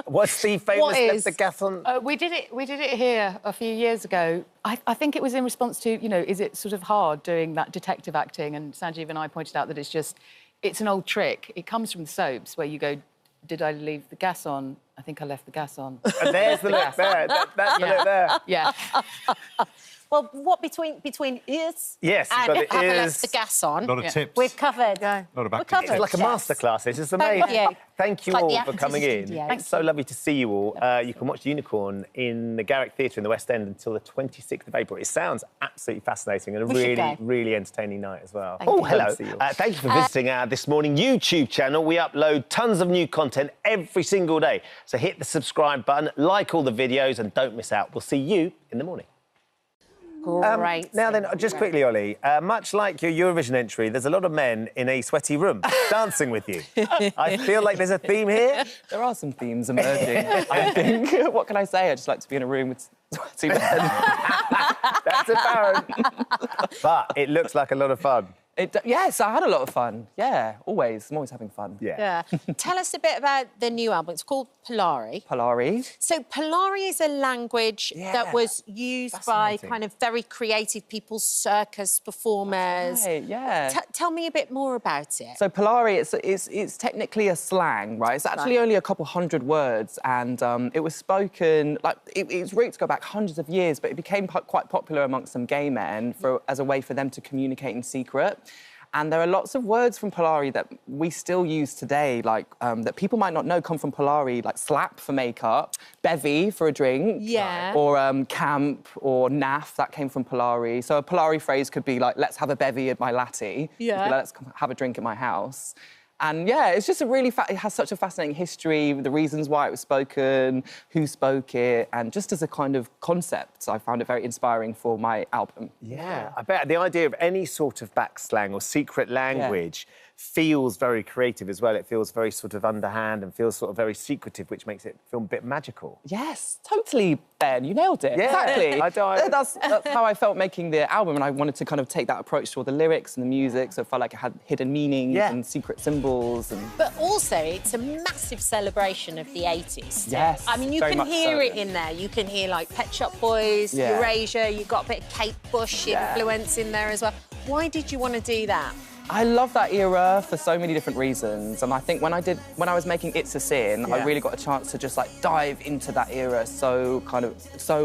What's the famous left the gas on? We did it here a few years ago. I think it was in response to, you know, is it sort of hard doing that detective acting? And Sanjeev and I pointed out that it's an old trick. It comes from soaps where you go, did I leave the gas on? I think I left the gas on. And there's the look there. That's the look there. Yeah. Well, what between ears Yes, and you've got the have ears. left the gas on? A lot of tips. We're covered. Not We're covered. It's like a masterclass. This is amazing. Thank you. Thank you It's like all the for actors coming in. studio. It's so lovely to see you all. You can watch Unicorn in the Garrick Theatre in the West End until the 26th of April. It sounds absolutely fascinating and a We should go. really entertaining night as well. Thank Oh, you. hello. Thank you for visiting our This Morning YouTube channel. We upload tons of new content every single day. So hit the subscribe button, like all the videos, and don't miss out. We'll see you in the morning. Great. Now then, just quickly, Ollie, much like your Eurovision entry, there's a lot of men in a sweaty room dancing with you. I feel like there's a theme here. There are some themes emerging, I think. What can I say? I just like to be in a room with sweaty men. That's apparent. But it looks like a lot of fun. Yes, I had a lot of fun. Yeah, always. I'm always having fun. Yeah. Tell us a bit about the new album. It's called Polari. Polari. So Polari is a language that was used by kind of very creative people, circus performers. Right, yeah. Tell me a bit more about it. So Polari, it's technically a slang, right? It's actually only a couple hundred words, and it was spoken, like, its roots go back hundreds of years, but it became quite popular amongst some gay men as a way for them to communicate in secret. And there are lots of words from Polari that we still use today, like, that people might not know come from Polari, like slap for makeup, bevy for a drink, or camp or naff, that came from Polari. So a Polari phrase could be like, let's have a bevy at my latte. Yeah. Like, let's have a drink at my house. And yeah, it's just it has such a fascinating history, the reasons why it was spoken, who spoke it, and just as a kind of concept, I found it very inspiring for my album. Yeah, I bet the idea of any sort of backslang or secret language feels very creative as well. It feels very sort of underhand and feels sort of very secretive, which makes it feel a bit magical. Yes, totally, Ben. You nailed it. Yeah, exactly. That's how I felt making the album, and I wanted to kind of take that approach to all the lyrics and the music, so it felt like it had hidden meanings and secret symbols. But also, it's a massive celebration of the 80s. Yes, I mean, you very can much hear so. it in there. You can hear, like, Pet Shop Boys, Erasure, you've got a bit of Kate Bush influence in there as well. Why did you want to do that? I love that era for so many different reasons, and I think when I was making It's a Sin, I really got a chance to just like dive into that era so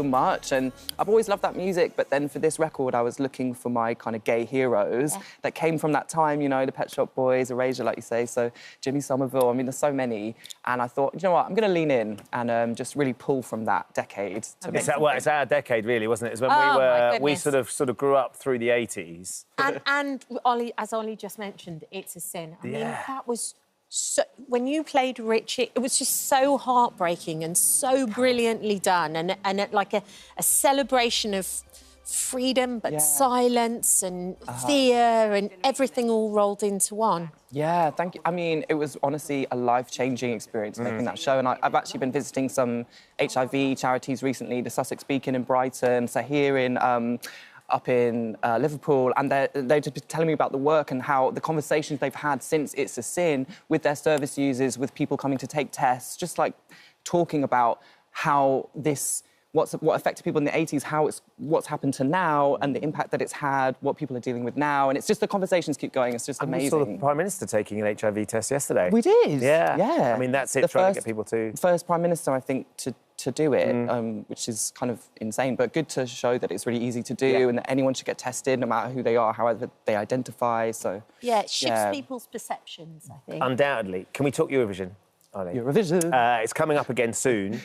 much, and I've always loved that music. But then for this record, I was looking for my kind of gay heroes that came from that time, you know, the Pet Shop Boys, Erasure, like you say, so Jimmy Somerville. I mean, there's so many, and I thought, you know what, I'm going to lean in and just really pull from that decade. It's our decade, really, wasn't it? It's when we sort of grew up through the 80s. And Ollie, as Ollie just mentioned, It's a Sin. I mean, that was so... When you played Rich, it was just so heartbreaking and so brilliantly done, and like a celebration of freedom, but silence and fear and everything all rolled into one. Yeah, thank you. I mean, it was honestly a life-changing experience making that show, and I've actually been visiting some HIV charities recently, the Sussex Beacon in Brighton, so here in... up in Liverpool, and they've just been telling me about the work and how the conversations they've had since It's a Sin with their service users, with people coming to take tests, just like talking about how this what affected people in the 80s, what's happened to now, and the impact that it's had, what people are dealing with now, and it's just the conversations keep going. It's just amazing. We saw the Prime Minister taking an HIV test yesterday. We did. Yeah. Yeah. I mean, that's it. Trying to get people to first Prime Minister, I think, to do it, which is kind of insane, but good to show that it's really easy to do and that anyone should get tested, no matter who they are, however they identify. So yeah, it shifts people's perceptions, I think. Undoubtedly. Can we talk Eurovision? Eurovision. It's coming up again soon.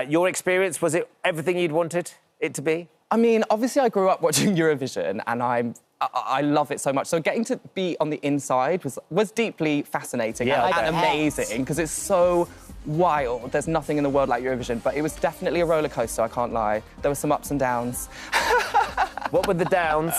Your experience, was it everything you'd wanted it to be? I mean, obviously I grew up watching Eurovision and I love it so much. So getting to be on the inside was deeply fascinating and amazing because it's so wild. There's nothing in the world like Eurovision, but it was definitely a roller coaster, I can't lie. There were some ups and downs. What were the downs?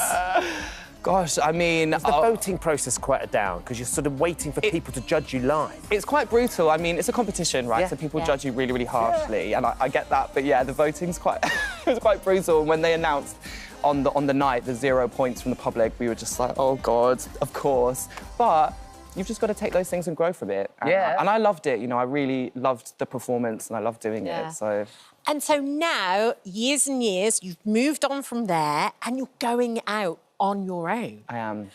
Gosh, I mean... Is the voting process quite a down? Because you're sort of waiting for people to judge you live. It's quite brutal. I mean, it's a competition, right? So people judge you really, really harshly, and I get that. But yeah, the voting's quite... it was quite brutal. And when they announced on the night the 0 points from the public, we were just like, oh, God, of course. But you've just got to take those things and grow from it. And I loved it. You know, I really loved the performance and I loved doing it, so... And so now, years and years, you've moved on from there and you're going out on your own. I am.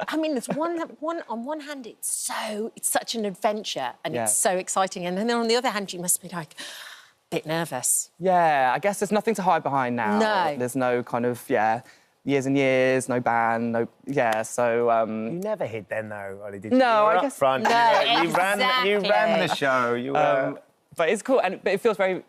I mean, there's on one hand, it's such an adventure and it's so exciting, and then on the other hand, you must be like a bit nervous. Yeah, I guess there's nothing to hide behind now. No. There's no kind of years and years, no band, so. You never hid then, though, Ollie, did you? No, You were I guess up front. No, you ran the show. You were. But it's cool, but it feels very,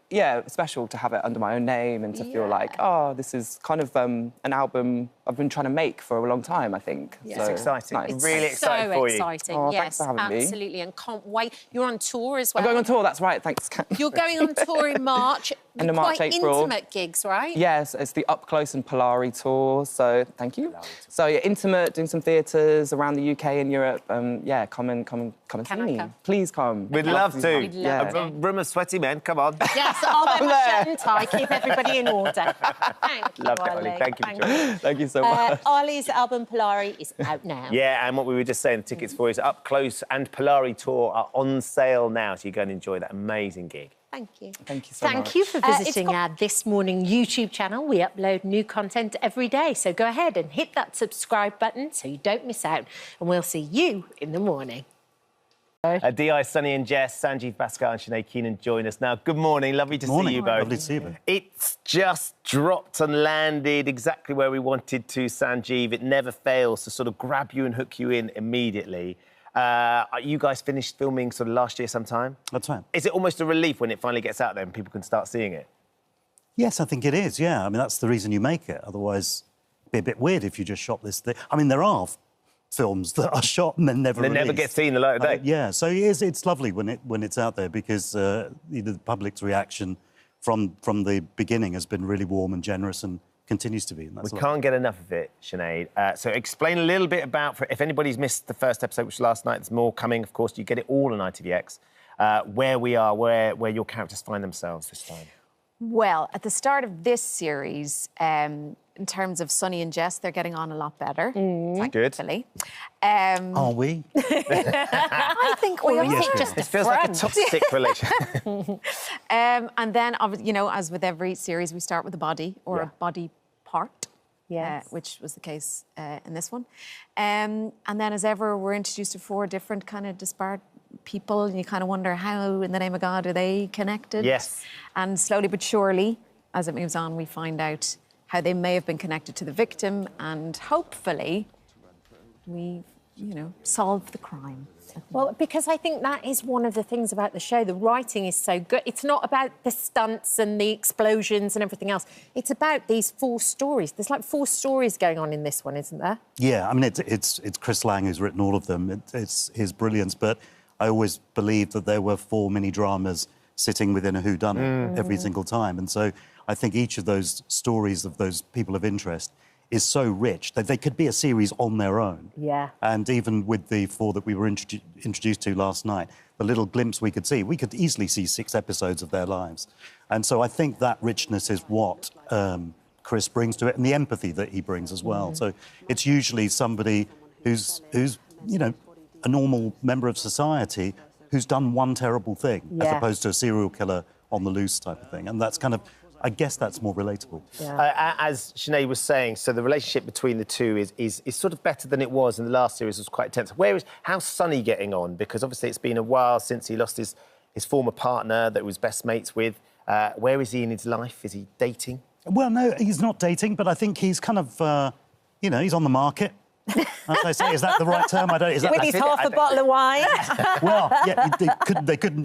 special to have it under my own name and to feel like, oh, this is kind of an album I've been trying to make for a long time, I think. Yeah. So, It's exciting. nice. It's really exciting for you. So exciting, Oh, yes, thanks for having me. absolutely, and can't wait. You're on tour as well. I'm going on tour, that's right, thanks. You're going on tour in March. End of March, quite April. intimate gigs, right? Yes, it's the Up Close and Polari tour, so thank you. So yeah, intimate, doing some theatres around the UK and Europe. Come and see me. Please come. We'd love to. We'd love to. A room of sweaty men, come on. Yes, I'll wear my shirt and tie, keep everybody in order. Thank you, Loved it, Ollie. Ollie. Thank you for joining us. Thank you so much. Ollie's album Polari is out now. Yeah, and what we were just saying, the tickets for his Up Close and Polari tour are on sale now, so you go and enjoy that amazing gig. Thank you. Thank you so much. Thank you for visiting our This Morning YouTube channel. We upload new content every day, so go ahead and hit that subscribe button so you don't miss out, and we'll see you in the morning. Di, Sunny and Jess, Sanjeev Bhaskar and Sinead Keenan join us now. Good morning, lovely to see you both. Lovely to see you both. It's just dropped and landed exactly where we wanted to, Sanjeev. It never fails to sort of grab you and hook you in immediately. You guys finished filming sort of last year sometime? That's right. Is it almost a relief when it finally gets out there and people can start seeing it? Yes, I think it is, yeah. I mean, that's the reason you make it. Otherwise, it'd be a bit weird if you just shot this thing. I mean, there are films that are shot and then never released. They never get seen the light of day. Yeah, so it's lovely when it's out there because the public's reaction from the beginning has been really warm and generous and continues to be. And that's We can't get enough of it, Sinead. So explain a little bit about, if anybody's missed the first episode, which was last night, there's more coming, of course. You get it all on ITVX. Where we are, where your characters find themselves this time. Well, at the start of this series, in terms of Sunny and Jess, they're getting on a lot better. Good. Thankfully. Are we? I think we are. Just it feels like a toxic relationship. And then, you know, as with every series, we start with a body or a body part. Yes. Which was the case in this one. And then, as ever, we're introduced to 4 different kind of disparate people, and you kind of wonder how, in the name of God, are they connected? Yes. And slowly but surely, as it moves on, we find out how they may have been connected to the victim, and hopefully we, you know, solve the crime. Well, because I think that is one of the things about the show. The writing is so good. It's not about the stunts and the explosions and everything else. It's about these 4 stories. There's like 4 stories going on in this one, isn't there? Yeah, I mean, it's Chris Lang who's written all of them. It's his brilliance, but I always believed that there were 4 mini-dramas sitting within a whodunit every single time. And so I think each of those stories of those people of interest is so rich that they could be a series on their own. Yeah. And even with the 4 that we were introduced to last night, the little glimpse we could see, we could easily see 6 episodes of their lives. And so I think that richness is what Chris brings to it, and the empathy that he brings as well. So it's usually somebody who's you know, a normal member of society who's done one terrible thing, as opposed to a serial killer on the loose type of thing. And that's kind of, I guess that's more relatable. As Sinead was saying, so the relationship between the two is sort of better than it was in the last series. It was quite tense. How's Sonny getting on? Because obviously it's been a while since he lost his former partner that he was best mates with. Where is he in his life? Is he dating? Well, no, he's not dating, but I think he's kind of, he's on the market. As I say, is that the right term? I don't. Is that with his half a bottle of wine. Well, yeah, he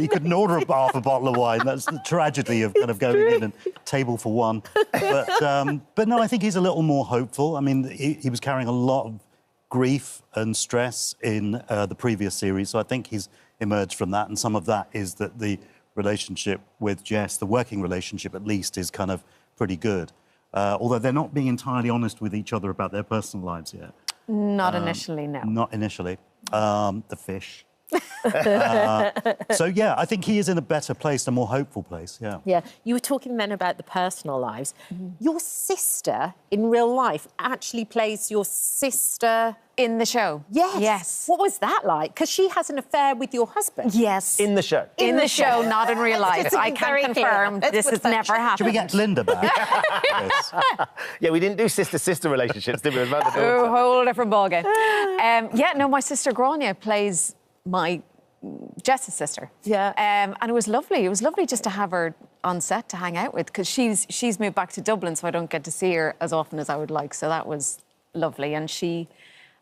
couldn't order half a bottle of wine. That's the tragedy of kind of going in and table for one. But no, I think he's a little more hopeful. I mean, he was carrying a lot of grief and stress in the previous series, so I think he's emerged from that. And some of that is that the relationship with Jess, the working relationship at least, is kind of pretty good. Although they're not being entirely honest with each other about their personal lives yet. Not initially, no. Not initially. The fish. So, yeah, I think he is in a better place, a more hopeful place, yeah. Yeah, you were talking then about the personal lives. Your sister, in real life, actually plays your sister... In the show? Yes. Yes. What was that like? Because she has an affair with your husband. Yes. In the show? In the show, not in real life. I can confirm this has never happened. Should we get Linda back? Yes. Yeah, we didn't do sister-sister relationships, did we? With mother-daughter. Oh, whole different ballgame. Yeah, no, my sister Grania plays my Jess's sister. Yeah. And it was lovely. It was lovely just to have her on set to hang out with, because she's moved back to Dublin, so I don't get to see her as often as I would like. So that was lovely. And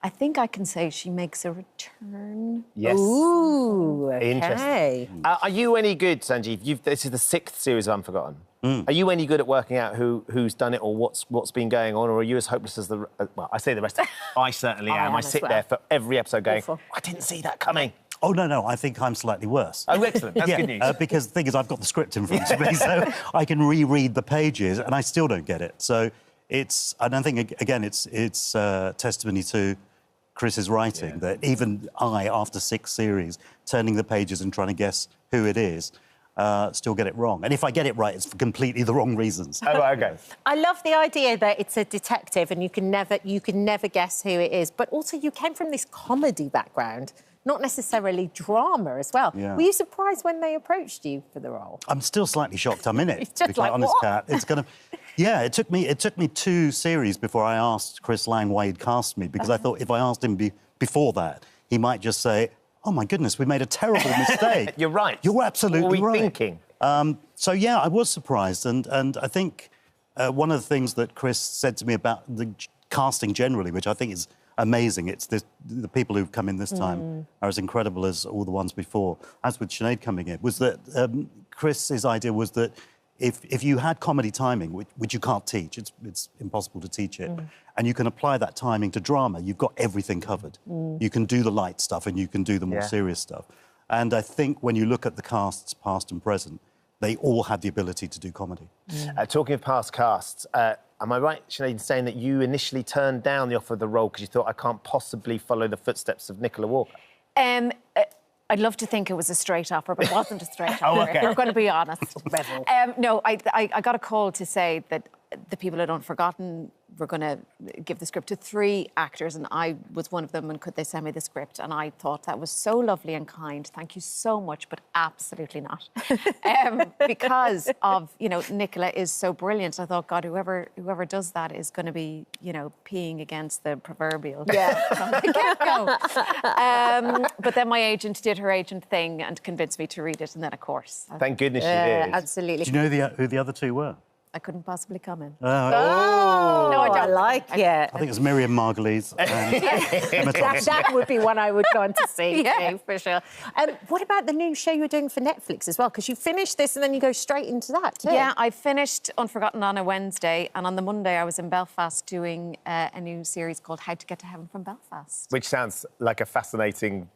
I think I can say she makes a return. Yes. Ooh, okay. Interesting. Are you any good, Sanjeev? This is the 6th series of Unforgotten. Are you any good at working out who's done it or what's been going on, or are you as hopeless as well, I say the rest. I certainly am. I sit there for every episode going, I didn't see that coming. Oh, no, I think I'm slightly worse. Oh, excellent. That's good news. Because the thing is, I've got the script in front of me, so I can reread the pages, and I still don't get it. So I don't think, again, it's testimony to Chris's writing that even I, after 6 series, turning the pages and trying to guess who it is, still get it wrong. And if I get it right, it's for completely the wrong reasons. Oh, OK. I love the idea that it's a detective and you can never guess who it is. But also, you came from this comedy background, not necessarily drama as well. Yeah. Were you surprised when they approached you for the role? I'm still slightly shocked I'm in it. It's just to be quite like, honest, what? Kat. It's kind of... Yeah, it took me 2 series before I asked Chris Lang why he'd cast me, because I thought if I asked him before that, he might just say, oh, my goodness, we made a terrible mistake. You're right. You're absolutely what were we right. thinking? So, yeah, I was surprised. And I think one of the things that Chris said to me about the casting generally, which I think is amazing, it's the people who've come in this time are as incredible as all the ones before, as with Sinead coming in, was that Chris's idea was that if you had comedy timing, which you can't teach, it's impossible to teach it, and you can apply that timing to drama, you've got everything covered. You can do the light stuff and you can do the more serious stuff. And I think when you look at the casts, past and present, they all had the ability to do comedy. Talking of past casts, am I right, Sinead, in saying that you initially turned down the offer of the role because you thought, I can't possibly follow the footsteps of Nicola Walker? I'd love to think it was a straight offer, but it wasn't a straight offer. Oh, OK. If we're going to be honest. No, I got a call to say that the people at Unforgotten were going to give the script to 3 actors, and I was one of them, and could they send me the script? And I thought that was so lovely and kind. Thank you so much, but absolutely not. Because of, Nicola is so brilliant. I thought, God, whoever does that is going to be, peeing against the proverbial. Yeah. From the get-go. But then my agent did her agent thing and convinced me to read it, and then, of course... Thank goodness she did. Absolutely. Do you know who the other 2 were? I couldn't possibly comment. No, I like it. I think it was Miriam Margolyes and Emma Thompson. That would be one I would go on to see, too, for sure. What about the new show you're doing for Netflix as well? Because you finish this and then you go straight into that, too. Yeah, I finished Unforgotten on a Wednesday, and on the Monday I was in Belfast doing a new series called How to Get to Heaven from Belfast. Which sounds like a fascinating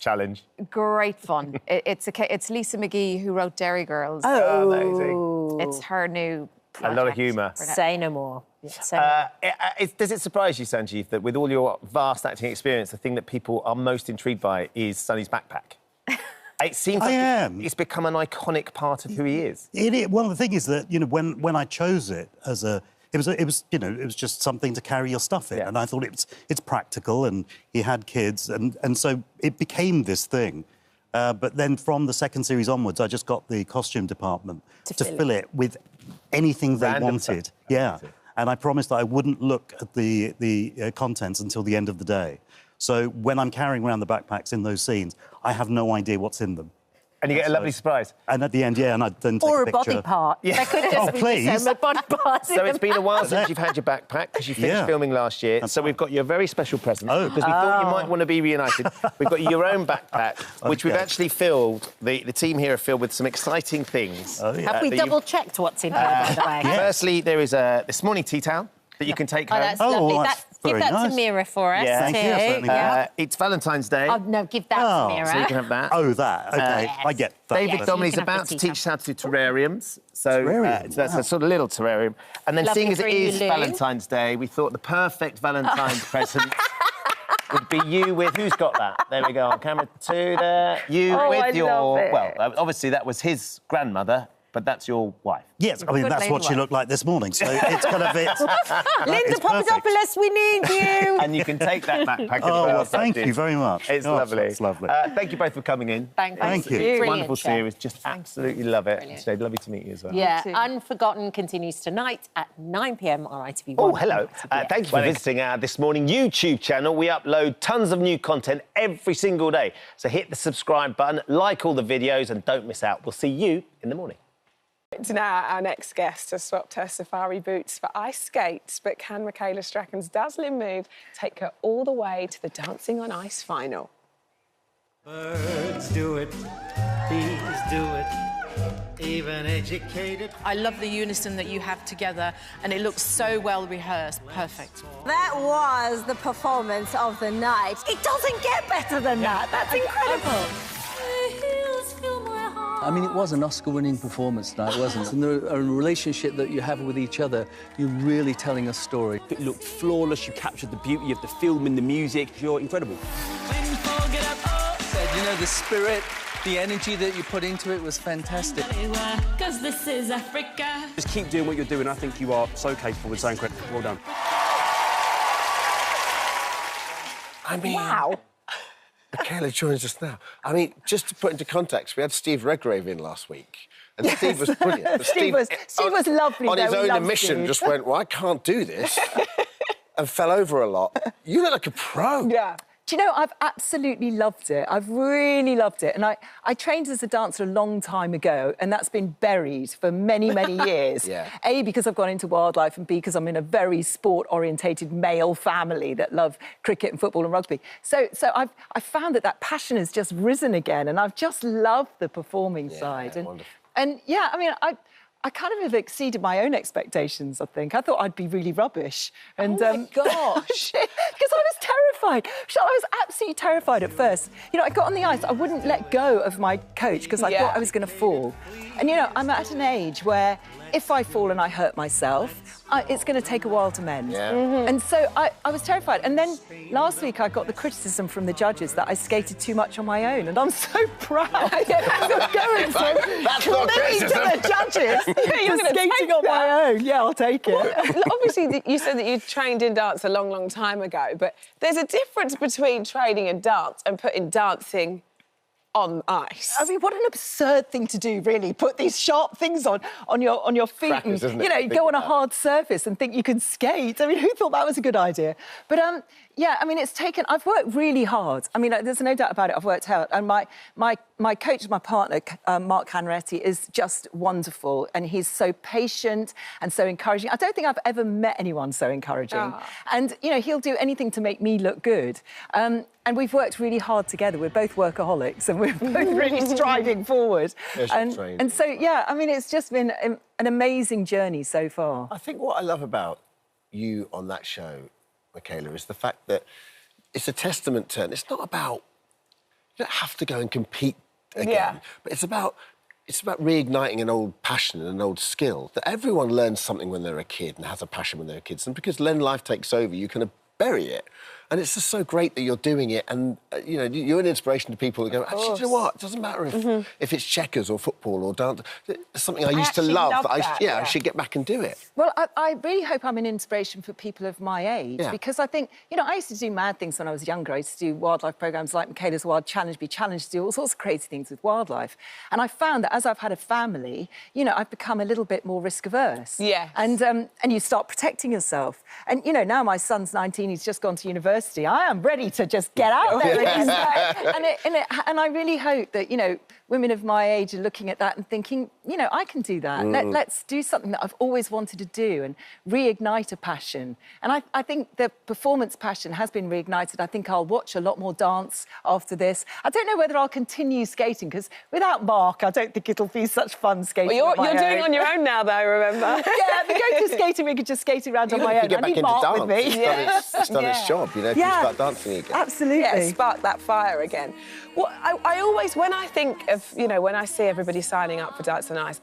challenge. Great fun. It's Lisa McGee who wrote Dairy Girls. Oh, amazing. It's her new project. A lot of humour. Say no more. Does it surprise you, Sanjeev, that with all your vast acting experience, the thing that people are most intrigued by is Sonny's backpack? It seems like it's become an iconic part of who he is. Well, the thing is that, when I chose it as it was just something to carry your stuff in, and I thought it's practical, and he had kids, and so it became this thing. But then from the second series onwards, I just got the costume department to fill it with anything they wanted. Yeah. And I promised that I wouldn't look at the contents until the end of the day. So when I'm carrying around the backpacks in those scenes, I have no idea what's in them. And you get a lovely surprise. And at the end, yeah, and I then take Or a picture. body part. Yeah. They could just be please. a body part. So it's been a while since you've had your backpack, because you finished filming last year. So we've got you a very special present, because we thought you might want to be reunited. We've got your own backpack, which we've actually filled, the team here have filled with some exciting things. Have we double-checked what's in here, by the way? Firstly, there is this morning tea towel that you can take home. That's lovely. Give that to Mira for us, Yeah. too. Yeah. It's Valentine's Day. Oh, no, give that to Mira. So you can have that. Oh, that. OK, I get that. David Donnelly's about to teach us how to do terrariums. So that's a sort of little terrarium. And then seeing as it is Valentine's Day, we thought the perfect Valentine's present would be you with... Who's got that? There we go, on camera 2 there. You with your... Well, obviously, that was his grandmother, but that's your wife. Yes, I mean, that's what she looked like this morning, so it's kind of... Linda Papadopoulos, we need you! And you can take that backpack. Well, thank you very much. It's lovely. It's lovely. Thank you both for coming in. Thank you. Brilliant Wonderful show. series. Just absolutely love it. Today, lovely to meet you as well. Yeah, Unforgotten continues tonight at 9 p.m. on ITV1. Oh, hello. Thank you for visiting our This Morning YouTube channel. We upload tons of new content every single day. So hit the subscribe button, like all the videos, and don't miss out. We'll see you in the morning. Now, our next guest has swapped her safari boots for ice skates, but can Michaela Strachan's dazzling move take her all the way to the Dancing on Ice final? Birds do it, bees do it, even educated. I love the unison that you have together, and it looks so well rehearsed. Perfect. That was the performance of the night. It doesn't get better than that. That's incredible. I mean, it was an Oscar-winning performance tonight, wasn't it? And the relationship that you have with each other, you're really telling a story. It looked flawless. You captured the beauty of the film and the music. You're incredible. You know, the spirit, the energy that you put into it was fantastic. Because this is Africa. Just keep doing what you're doing. I think you are so capable. It's so incredible. Well done. I mean... Wow. Michaela joins us now. I mean, just to put into context, we had Steve Redgrave in last week, and Steve was brilliant. Steve was lovely. On his own admission, just went, well, I can't do this, and fell over a lot. You look like a pro. Yeah. Do you know, I've absolutely loved it. I've really loved it. And I trained as a dancer a long time ago, and that's been buried for many, many years. Yeah. A, because I've gone into wildlife, and B, because I'm in a very sport-orientated male family that love cricket and football and rugby. So I've found that passion has just risen again, and I've just loved the performing side. And yeah, I mean, I kind of have exceeded my own expectations, I think. I thought I'd be really rubbish. And, oh, my gosh! Because I was terrified. I was absolutely terrified at first. You know, I got on the ice, I wouldn't let go of my coach because I thought I was going to fall. And, you know, I'm at an age where if I fall and I hurt myself, it's going to take a while to mend. Yeah. And so I was terrified. And then last week I got the criticism from the judges that I skated too much on my own, and I'm so proud of going so clearly to the judges. You're going to skating on my own. Yeah, I'll take it. Well, obviously, you said that you trained in dance a long, long time ago, but there's a difference between training in dance and putting dancing on ice. I mean, what an absurd thing to do, really. Put these sharp things on your feet, Crackers, and you know, go on a hard surface and think you can skate. I mean, who thought that was a good idea? But yeah, I mean, I've worked really hard. I mean, there's no doubt about it. I've worked hard, and my coach, my partner, Mark Hanretti, is just wonderful, and he's so patient and so encouraging. I don't think I've ever met anyone so encouraging. And you know, he'll do anything to make me look good. And we've worked really hard together. We're both workaholics, and we're both really striving forward. And so, yeah, I mean, it's just been an amazing journey so far. I think what I love about you on that show, Michaela, is the fact that it's a testament to, and it's not about, you don't have to go and compete again, but it's about reigniting an old passion and an old skill, that everyone learns something when they're a kid and has a passion when they're kids. And because then life takes over, you kind of bury it. And it's just so great that you're doing it, and you know, you're an inspiration to people that go, actually, do you know what? It doesn't matter if it's checkers or football or dance. It's something I used to love. I should get back and do it. Well, I really hope I'm an inspiration for people of my age, because I think, you know, I used to do mad things when I was younger. I used to do wildlife programmes like Michaela's Wild Challenge, be challenged to do all sorts of crazy things with wildlife. And I found that as I've had a family, you know, I've become a little bit more risk averse. Yeah. And you start protecting yourself. And, you know, now my son's 19, he's just gone to university. I am ready to just get out there. And I really hope that, you know, women of my age are looking at that and thinking, you know, I can do that. Let's do something that I've always wanted to do and reignite a passion. And I think the performance passion has been reignited. I think I'll watch a lot more dance after this. I don't know whether I'll continue skating, because without Mark, I don't think it'll be such fun skating. Well, you're doing it on your own now, though, remember? Yeah, we go to skating, we could just skate around on my own. I need Mark with me. It's done its job, you know, if you start dancing again. Absolutely. Yeah, spark that fire again. Well, I always, when I think of, you know, when I see everybody signing up for Dance on Ice,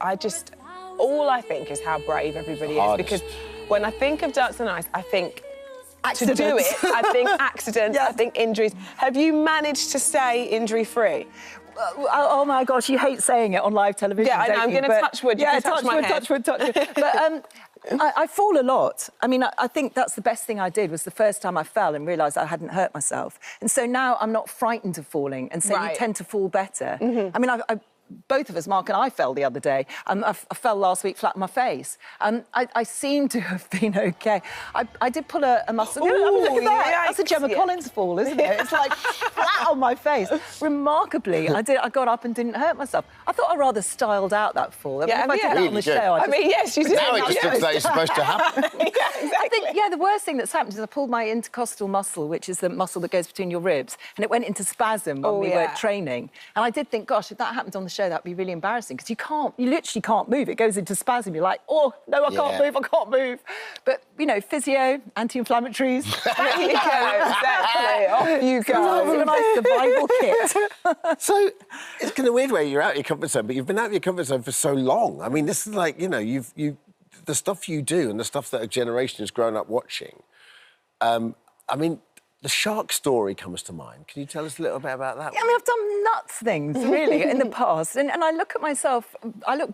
all I think is how brave everybody is. Because when I think of Dance on Ice, I think accidents. To do it, I think accidents, I think injuries. Have you managed to stay injury-free? Oh my gosh, you hate saying it on live television. Yeah, I know, I'm going to touch wood. You can touch my head. Touch wood. But I fall a lot. I mean, I think that's the best thing I did, was the first time I fell and realised I hadn't hurt myself. And so now I'm not frightened of falling, and so you tend to fall better. I mean, both of us, Mark and I, fell the other day. I fell last week flat on my face. I seem to have been OK. I did pull a muscle. Ooh, look at that. yeah, That's a Gemma Collins fall, isn't it? It's like flat on my face. Remarkably, I got up and didn't hurt myself. I thought I rather styled out that fall. Yeah, if I did that on the show, I mean, yes, you did. Now it just looks like it's supposed to happen. Exactly. I think, the worst thing that's happened is I pulled my intercostal muscle, which is the muscle that goes between your ribs, and it went into spasm when we were training. And I did think, gosh, if that happened on the show, that'd be really embarrassing, because you literally can't move. It goes into spasm. You're like, oh, no, I can't move. But, you know, physio, anti-inflammatories. There you go, exactly. Off you go. It's a nice survival kit. So it's kind of weird where you're out of your comfort zone, but you've been out of your comfort zone for so long. I mean, this is like, you know, the stuff you do and the stuff that a generation has grown up watching. I mean, the shark story comes to mind. Can you tell us a little bit about that? I mean, I've done nuts things, really, in the past. And I look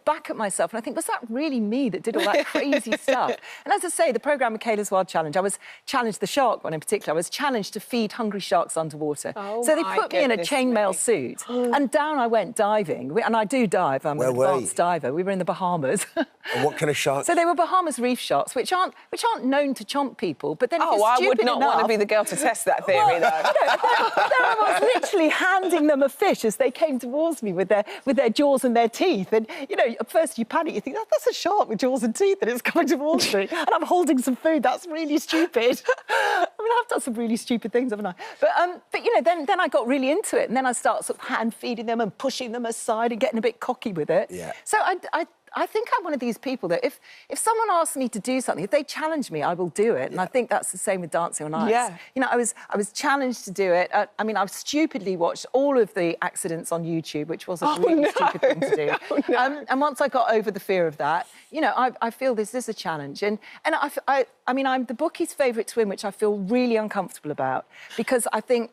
back at myself and I think, was that really me that did all that crazy stuff? And as I say, the programme Michaela's Wild Challenge, I was challenged, the shark one in particular, I was challenged to feed hungry sharks underwater. Oh, so they put me in a chainmail suit and down I went diving. And I do dive, I'm an advanced diver. We were in the Bahamas. And what kind of sharks? So they were Bahamas reef sharks, which aren't known to chomp people. But then if you're I stupid would not want to be the girl to test that theory, though. I was literally handing them a fish as they came towards me with their jaws and their teeth. And, you know, at first you panic, you think, that's a shark with jaws and teeth and it's coming towards me. And I'm holding some food. That's really stupid. I mean, I've done some really stupid things, haven't I? But you know, then I got really into it. And then I start sort of hand feeding them and pushing them aside and getting a bit cocky with it. Yeah. So I think I'm one of these people that if someone asks me to do something, if they challenge me, I will do it. And I think that's the same with Dancing on Ice. Yeah. You know, I was challenged to do it. I mean, I've stupidly watched all of the accidents on YouTube, which was a really stupid thing to do. And once I got over the fear of that, you know, I feel this is a challenge. And I mean, I'm the bookie's favourite twin, which I feel really uncomfortable about, because I think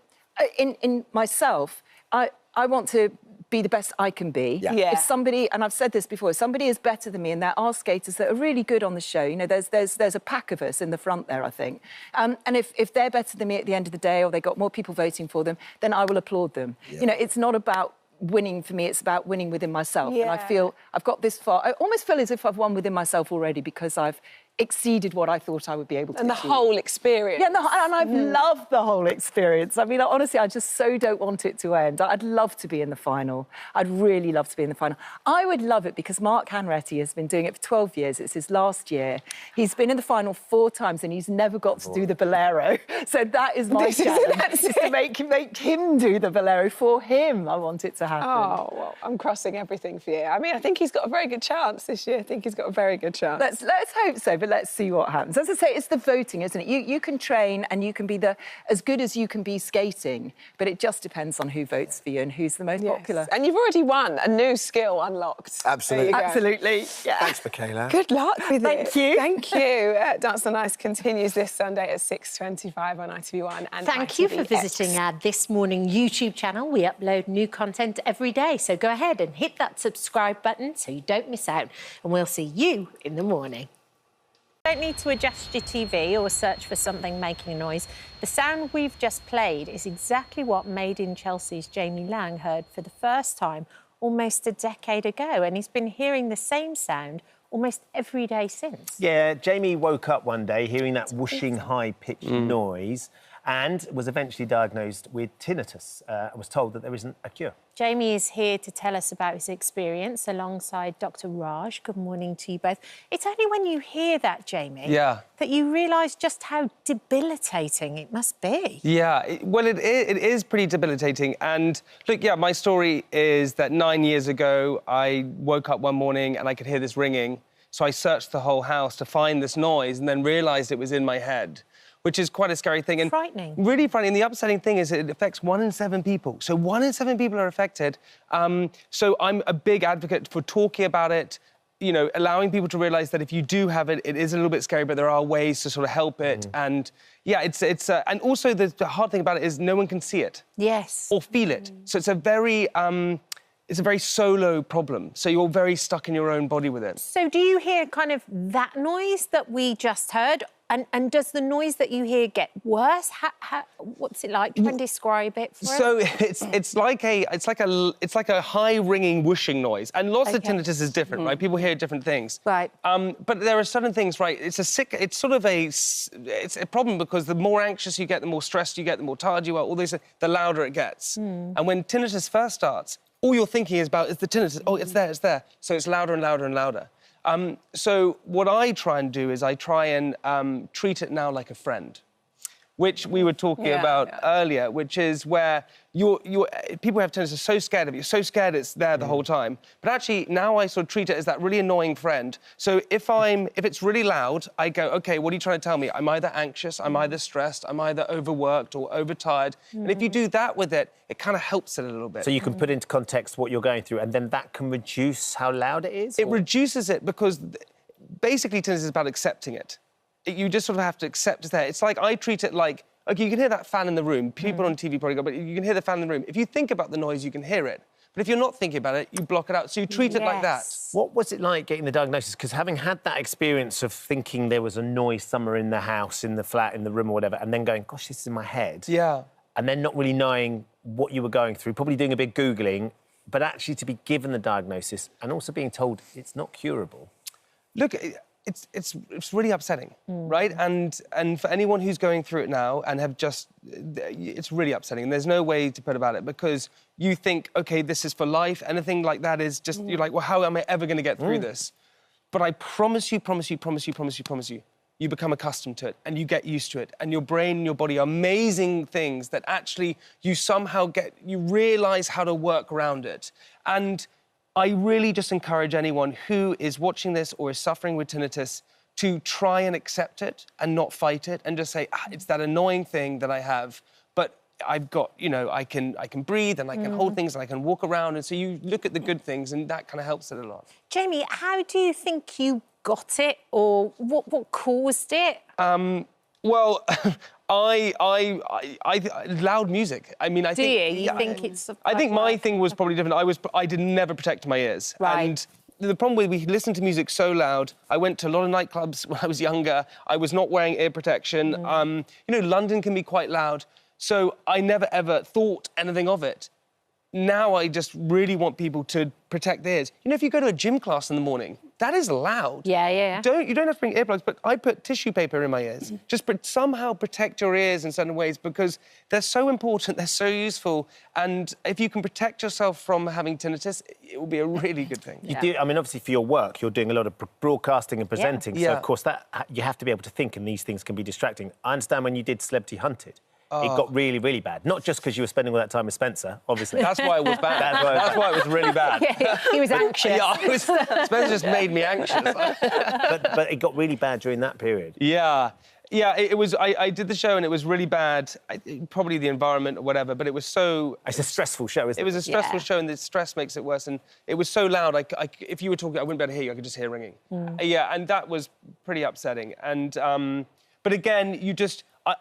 in myself, I want to be the best I can be. Yeah. If somebody, and I've said this before, if somebody is better than me, and there are skaters that are really good on the show, you know, there's a pack of us in the front there, I think. And if they're better than me at the end of the day, or they got more people voting for them, then I will applaud them. Yeah. You know, it's not about winning for me, it's about winning within myself. And I feel I've got this far. I almost feel as if I've won within myself already, because I've exceeded what I thought I would be able to And the achieve. whole experience. Yeah, and I've loved the whole experience. I mean, honestly, I just so don't want it to end. I'd love to be in the final. I'd really love to be in the final. I would love it because Mark Hanratty has been doing it for 12 years. It's his last year. He's been in the final 4 times and he's never got to do the bolero. So that is my challenge, is to make him do the bolero for him. I want it to happen. Oh, well, I'm crossing everything for you. I mean, I think he's got a very good chance this year. I think he's got a very good chance. Let's hope so. but let's see what happens. As I say, it's the voting, isn't it? You can train and you can be as good as you can be skating, but it just depends on who votes for you and who's the most popular. And you've already won a new skill unlocked. Absolutely. Absolutely. Yeah. Thanks, Michaela. Good luck with it. Thank you. Thank you. Dance on Ice continues this Sunday at 6:25 on ITV1 and Thank you for ITVX. visiting our This Morning YouTube channel. We upload new content every day, so go ahead and hit that subscribe button so you don't miss out, and we'll see you in the morning. You don't need to adjust your TV or search for something making a noise. The sound we've just played is exactly what Made in Chelsea's Jamie Lang heard for the first time almost a decade ago, and he's been hearing the same sound almost every day since. Yeah, Jamie woke up one day hearing that whooshing, high-pitched noise and was eventually diagnosed with tinnitus and was told that there isn't a cure. Jamie is here to tell us about his experience alongside Dr. Raj. Good morning to you both. It's only when you hear that, Jamie, that you realise just how debilitating it must be. Yeah, it is pretty debilitating. And look, yeah, my story is that 9 years ago, I woke up one morning and I could hear this ringing. So I searched the whole house to find this noise and then realised it was in my head, which is quite a scary thing. And frightening. Really frightening. The upsetting thing is it affects 1 in 7 people. So 1 in 7 people are affected. So I'm a big advocate for talking about it, you know, allowing people to realise that if you do have it, it is a little bit scary, but there are ways to sort of help it. And yeah, and also the hard thing about it is no one can see it. Yes. Or feel it. So it's a very solo problem. So you're very stuck in your own body with it. So do you hear kind of that noise that we just heard? And does the noise that you hear get worse? What's it like? Try and describe it for us. So it's like a high ringing whooshing noise, and lots of tinnitus is different, right? People hear different things, right? But there are certain things, right? It's a problem because the more anxious you get, the more stressed you get, the more tired you are. All this, the louder it gets. And when tinnitus first starts, all you're thinking is about is the tinnitus. Oh, it's there, it's there. So it's louder and louder and louder. So what I try and do is I try and treat it now like a friend, which we were talking about earlier, which is where people have tinnitus are so scared of you, so scared it's there the whole time. But actually, now I sort of treat it as that really annoying friend. So if it's really loud, I go, OK, what are you trying to tell me? I'm either anxious, I'm either stressed, I'm either overworked or overtired. And if you do that with it, it kind of helps it a little bit. So you can put into context what you're going through, and then that can reduce how loud it is? It reduces it because basically tinnitus is about accepting it. You just sort of have to accept it's there. It's like I treat it like, OK, you can hear that fan in the room. People on TV probably go, but you can hear the fan in the room. If you think about the noise, you can hear it. But if you're not thinking about it, you block it out. So you treat it like that. What was it like getting the diagnosis? Because having had that experience of thinking there was a noise somewhere in the house, in the flat, in the room or whatever, and then going, gosh, this is in my head. Yeah. And then not really knowing what you were going through, probably doing a bit of Googling, but actually to be given the diagnosis and also being told it's not curable. Look, it's really upsetting, right? And for anyone who's going through it now and it's really upsetting. And there's no way to put about it because you think, OK, this is for life. Anything like that is just, you're like, well, how am I ever going to get through this? But I promise you, you become accustomed to it and you get used to it. And your brain and your body are amazing things that actually you somehow you realise how to work around it. And I really just encourage anyone who is watching this or is suffering with tinnitus to try and accept it and not fight it and just say, it's that annoying thing that I have, but I've got, you know, I can breathe and I can hold things and I can walk around. And so you look at the good things and that kind of helps it a lot. Jamie, how do you think you got it or what caused it? Well, loud music. I mean, I think... You think it's... I think my thing was probably different. I did never protect my ears. Right. And the problem with we listened to music so loud, I went to a lot of nightclubs when I was younger. I was not wearing ear protection. You know, London can be quite loud. So I never, ever thought anything of it. Now I just really want people to protect their ears. You know, if you go to a gym class in the morning, that is loud. Yeah. You don't have to bring earplugs, but I put tissue paper in my ears. Just somehow protect your ears in certain ways because they're so important, they're so useful. And if you can protect yourself from having tinnitus, it will be a really good thing. You do, I mean, obviously for your work, you're doing a lot of broadcasting and presenting. So, of course, that you have to be able to think and these things can be distracting. I understand when you did Celebrity Hunted, it got really, really bad. Not just because you were spending all that time with Spencer, obviously. That's why it was bad. That's why it was really bad. He was anxious. Yeah, Spencer just made me anxious. but it got really bad during that period. Yeah. Yeah, it was. I did the show and it was really bad. Probably the environment or whatever, but it was so. It's a stressful show, isn't it? It was a stressful show, and the stress makes it worse. And it was so loud. If you were talking, I wouldn't be able to hear you. I could just hear ringing. Yeah, and that was pretty upsetting. And but again,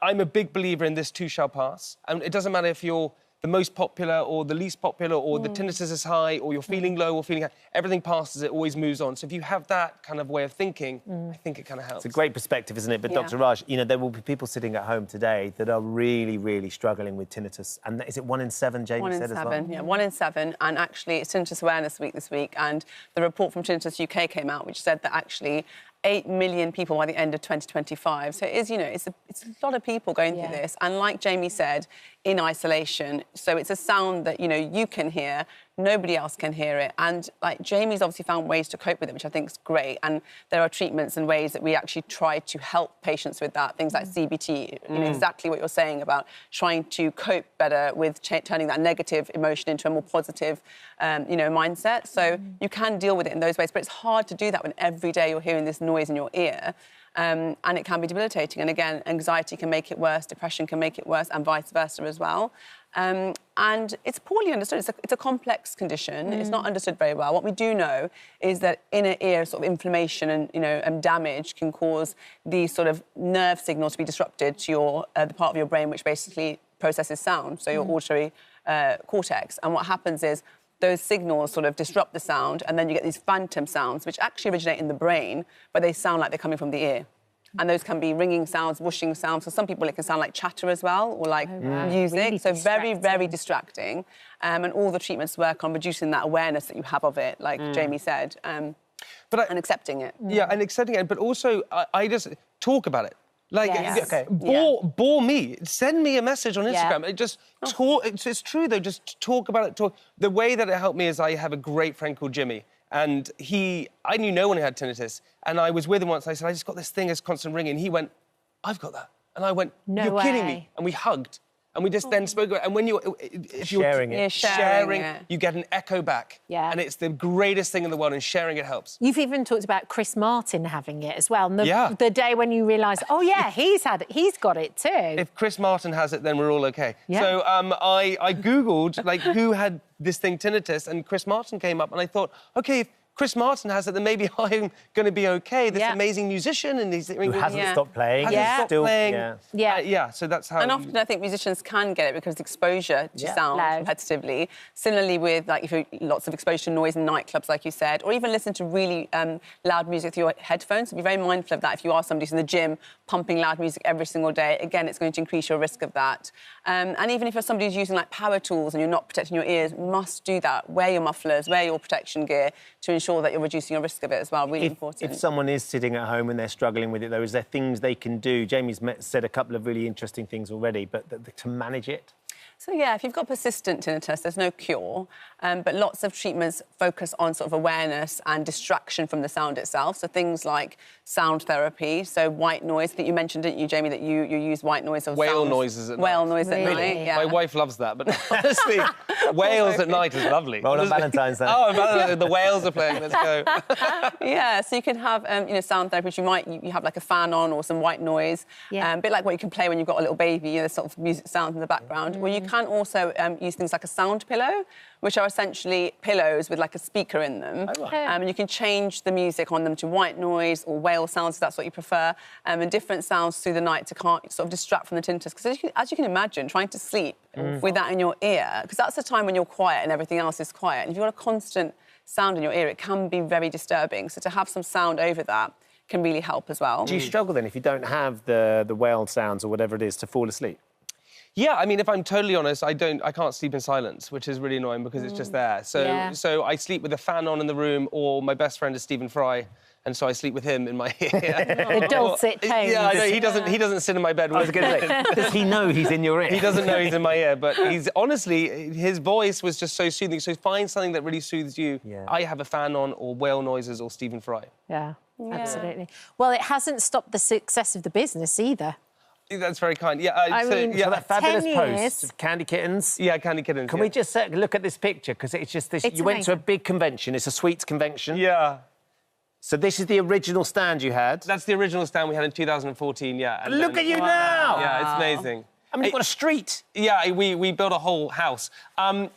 I'm a big believer in this too shall pass. And it doesn't matter if you're the most popular or the least popular or the tinnitus is high or you're feeling low or feeling high. Everything passes, it always moves on. So if you have that kind of way of thinking, I think it kind of helps. It's a great perspective, isn't it? But Dr. Raj, you know, there will be people sitting at home today that are really, really struggling with tinnitus. And is it 1 in 7, Jamie said as well? 1 in 7, yeah, 1 in 7. And actually, it's Tinnitus Awareness Week this week. And the report from Tinnitus UK came out, which said that actually 8 million people by the end of 2025. So it is, you know, it's a lot of people going through this. And like Jamie said, in isolation. So it's a sound that, you know, you can hear, nobody else can hear it. And like Jamie's obviously found ways to cope with it, which I think is great. And there are treatments and ways that we actually try to help patients with that. Things like CBT, you know, exactly what you're saying about trying to cope better with turning that negative emotion into a more positive, you know, mindset. So you can deal with it in those ways, but it's hard to do that when every day you're hearing this noise in your ear. And it can be debilitating. And again, anxiety can make it worse, depression can make it worse, and vice versa as well. And it's poorly understood. It's a complex condition. It's not understood very well. What we do know is that inner ear sort of inflammation and, you know, and damage can cause these sort of nerve signals to be disrupted to your the part of your brain which basically processes sound, so your auditory cortex. And what happens is those signals sort of disrupt the sound, and then you get these phantom sounds, which actually originate in the brain, but they sound like they're coming from the ear. And those can be ringing sounds, whooshing sounds. For some people, it can sound like chatter as well, or like music. Really so very, very distracting. And all the treatments work on reducing that awareness that you have of it, like Jamie said, and accepting it. Yeah, and accepting it, but also I just talk about it. Like, bore me. Send me a message on Instagram. It just talk. It's true though. Just talk about it. Talk. The way that it helped me is I have a great friend called Jimmy, and I knew no one who had tinnitus, and I was with him once. I said, I just got this thing, it's constant ringing. And he went, I've got that, and I went, you're kidding me, and we hugged. And we just then spoke about it. And when if you're sharing it, you get an echo back. Yeah. And it's the greatest thing in the world, and sharing it helps. You've even talked about Chris Martin having it as well. And the day when you realise, oh, yeah, he's got it too. If Chris Martin has it, then we're all OK. Yeah. So I Googled, like, who had this thing, tinnitus, and Chris Martin came up, and I thought, OK, if Chris Martin has it, then maybe I'm going to be OK. This amazing musician, and he's... Who hasn't stopped playing. So that's how... And often I think musicians can get it because exposure to sound repetitively. Similarly with, like, if lots of exposure to noise in nightclubs, like you said, or even listen to really loud music through your headphones. So be very mindful of that. If you are somebody who's in the gym pumping loud music every single day, again, it's going to increase your risk of that. And even if you're somebody who's using, like, power tools and you're not protecting your ears, must do that. Wear your mufflers, wear your protection gear to ensure that you're reducing your risk of it as well. Really important. If someone is sitting at home and they're struggling with it, though, is there things they can do? Jamie's said a couple of really interesting things already, but to manage it? So, yeah, if you've got persistent tinnitus, there's no cure, but lots of treatments focus on sort of awareness and distraction from the sound itself. So things like sound therapy, so white noise. I think you mentioned, didn't you, Jamie, that you use white noise or whale noises at night. Whale noise at night, yeah. My wife loves that, but honestly, whales at night is lovely. Well, on Valentine's Day. Oh, Valentine's, the whales are playing, let's go. Yeah, so you can have, you know, sound therapy, which you have like a fan on or some white noise, a bit like what you can play when you've got a little baby, you know, sort of music sounds in the background. Well, you can also use things like a sound pillow, which are essentially pillows with like a speaker in them. Oh, right. And you can change the music on them to white noise or whale sounds, if that's what you prefer, and different sounds through the night to sort of distract from the tinnitus. Because as you can imagine, trying to sleep with that in your ear, because that's the time when you're quiet and everything else is quiet. And if you've got a constant sound in your ear, it can be very disturbing. So to have some sound over that can really help as well. Do you struggle then if you don't have the whale sounds or whatever it is to fall asleep? Yeah, I mean, if I'm totally honest, I can't sleep in silence, which is really annoying because it's just there. So I sleep with a fan on in the room, or my best friend is Stephen Fry, and so I sleep with him in my ear. The dulcet tones. Yeah, I know, he doesn't sit in my bed. I was going to say, does he know he's in your ear? He doesn't know he's in my ear, but he's honestly, his voice was just so soothing. So find something that really soothes you. Yeah. I have a fan on, or whale noises, or Stephen Fry. Yeah, absolutely. Well, it hasn't stopped the success of the business either. That's very kind. Yeah, I mean, yeah, that fabulous 10 post years. of Candy Kittens. Yeah, Candy Kittens. Can we just look at this picture? Because it's just this. It's You went to a amazing. big convention. It's a sweets convention. Yeah. So this is the original stand you had. That's the original stand we had in 2014, yeah. And Look at you now! Yeah, it's amazing. I mean, you've got a street. Yeah, we built a whole house.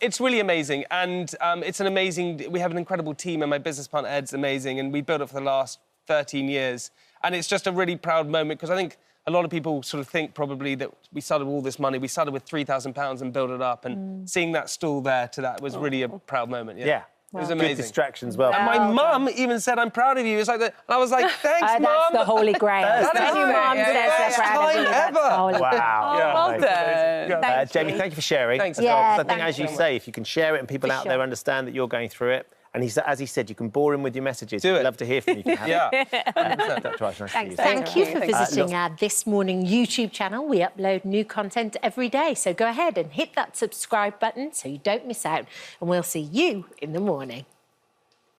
It's really amazing, and it's an amazing... We have an incredible team, and my business partner, Ed's amazing, and we built it for the last 13 years. And it's just a really proud moment, because I think a lot of people sort of think probably that we started with all this money. We started with £3,000 and built it up, and seeing that stall there to that was really a proud moment, yeah. It was amazing. Good distraction as well. And my mum even said, "I'm proud of you." It's like that. And I was like, "Thanks, Mum." That's the holy grail. That is When your mum says best they're proud of you, time that's ever. the holy Wow. Yeah. Well done. Thank Jamie, you. thank you for sharing. Thanks. as well, 'cause Yeah, I think, thank as you you. say, if you can share it and people For out there sure. understand that you're going through it, and as he said, you can bore him with your messages. Do We'd it. love to hear from you. If you have Yeah. it. Dr. Rice, nice to see you. Thank you for visiting our This Morning YouTube channel. We upload new content every day, so go ahead and hit that subscribe button so you don't miss out, and we'll see you in the morning.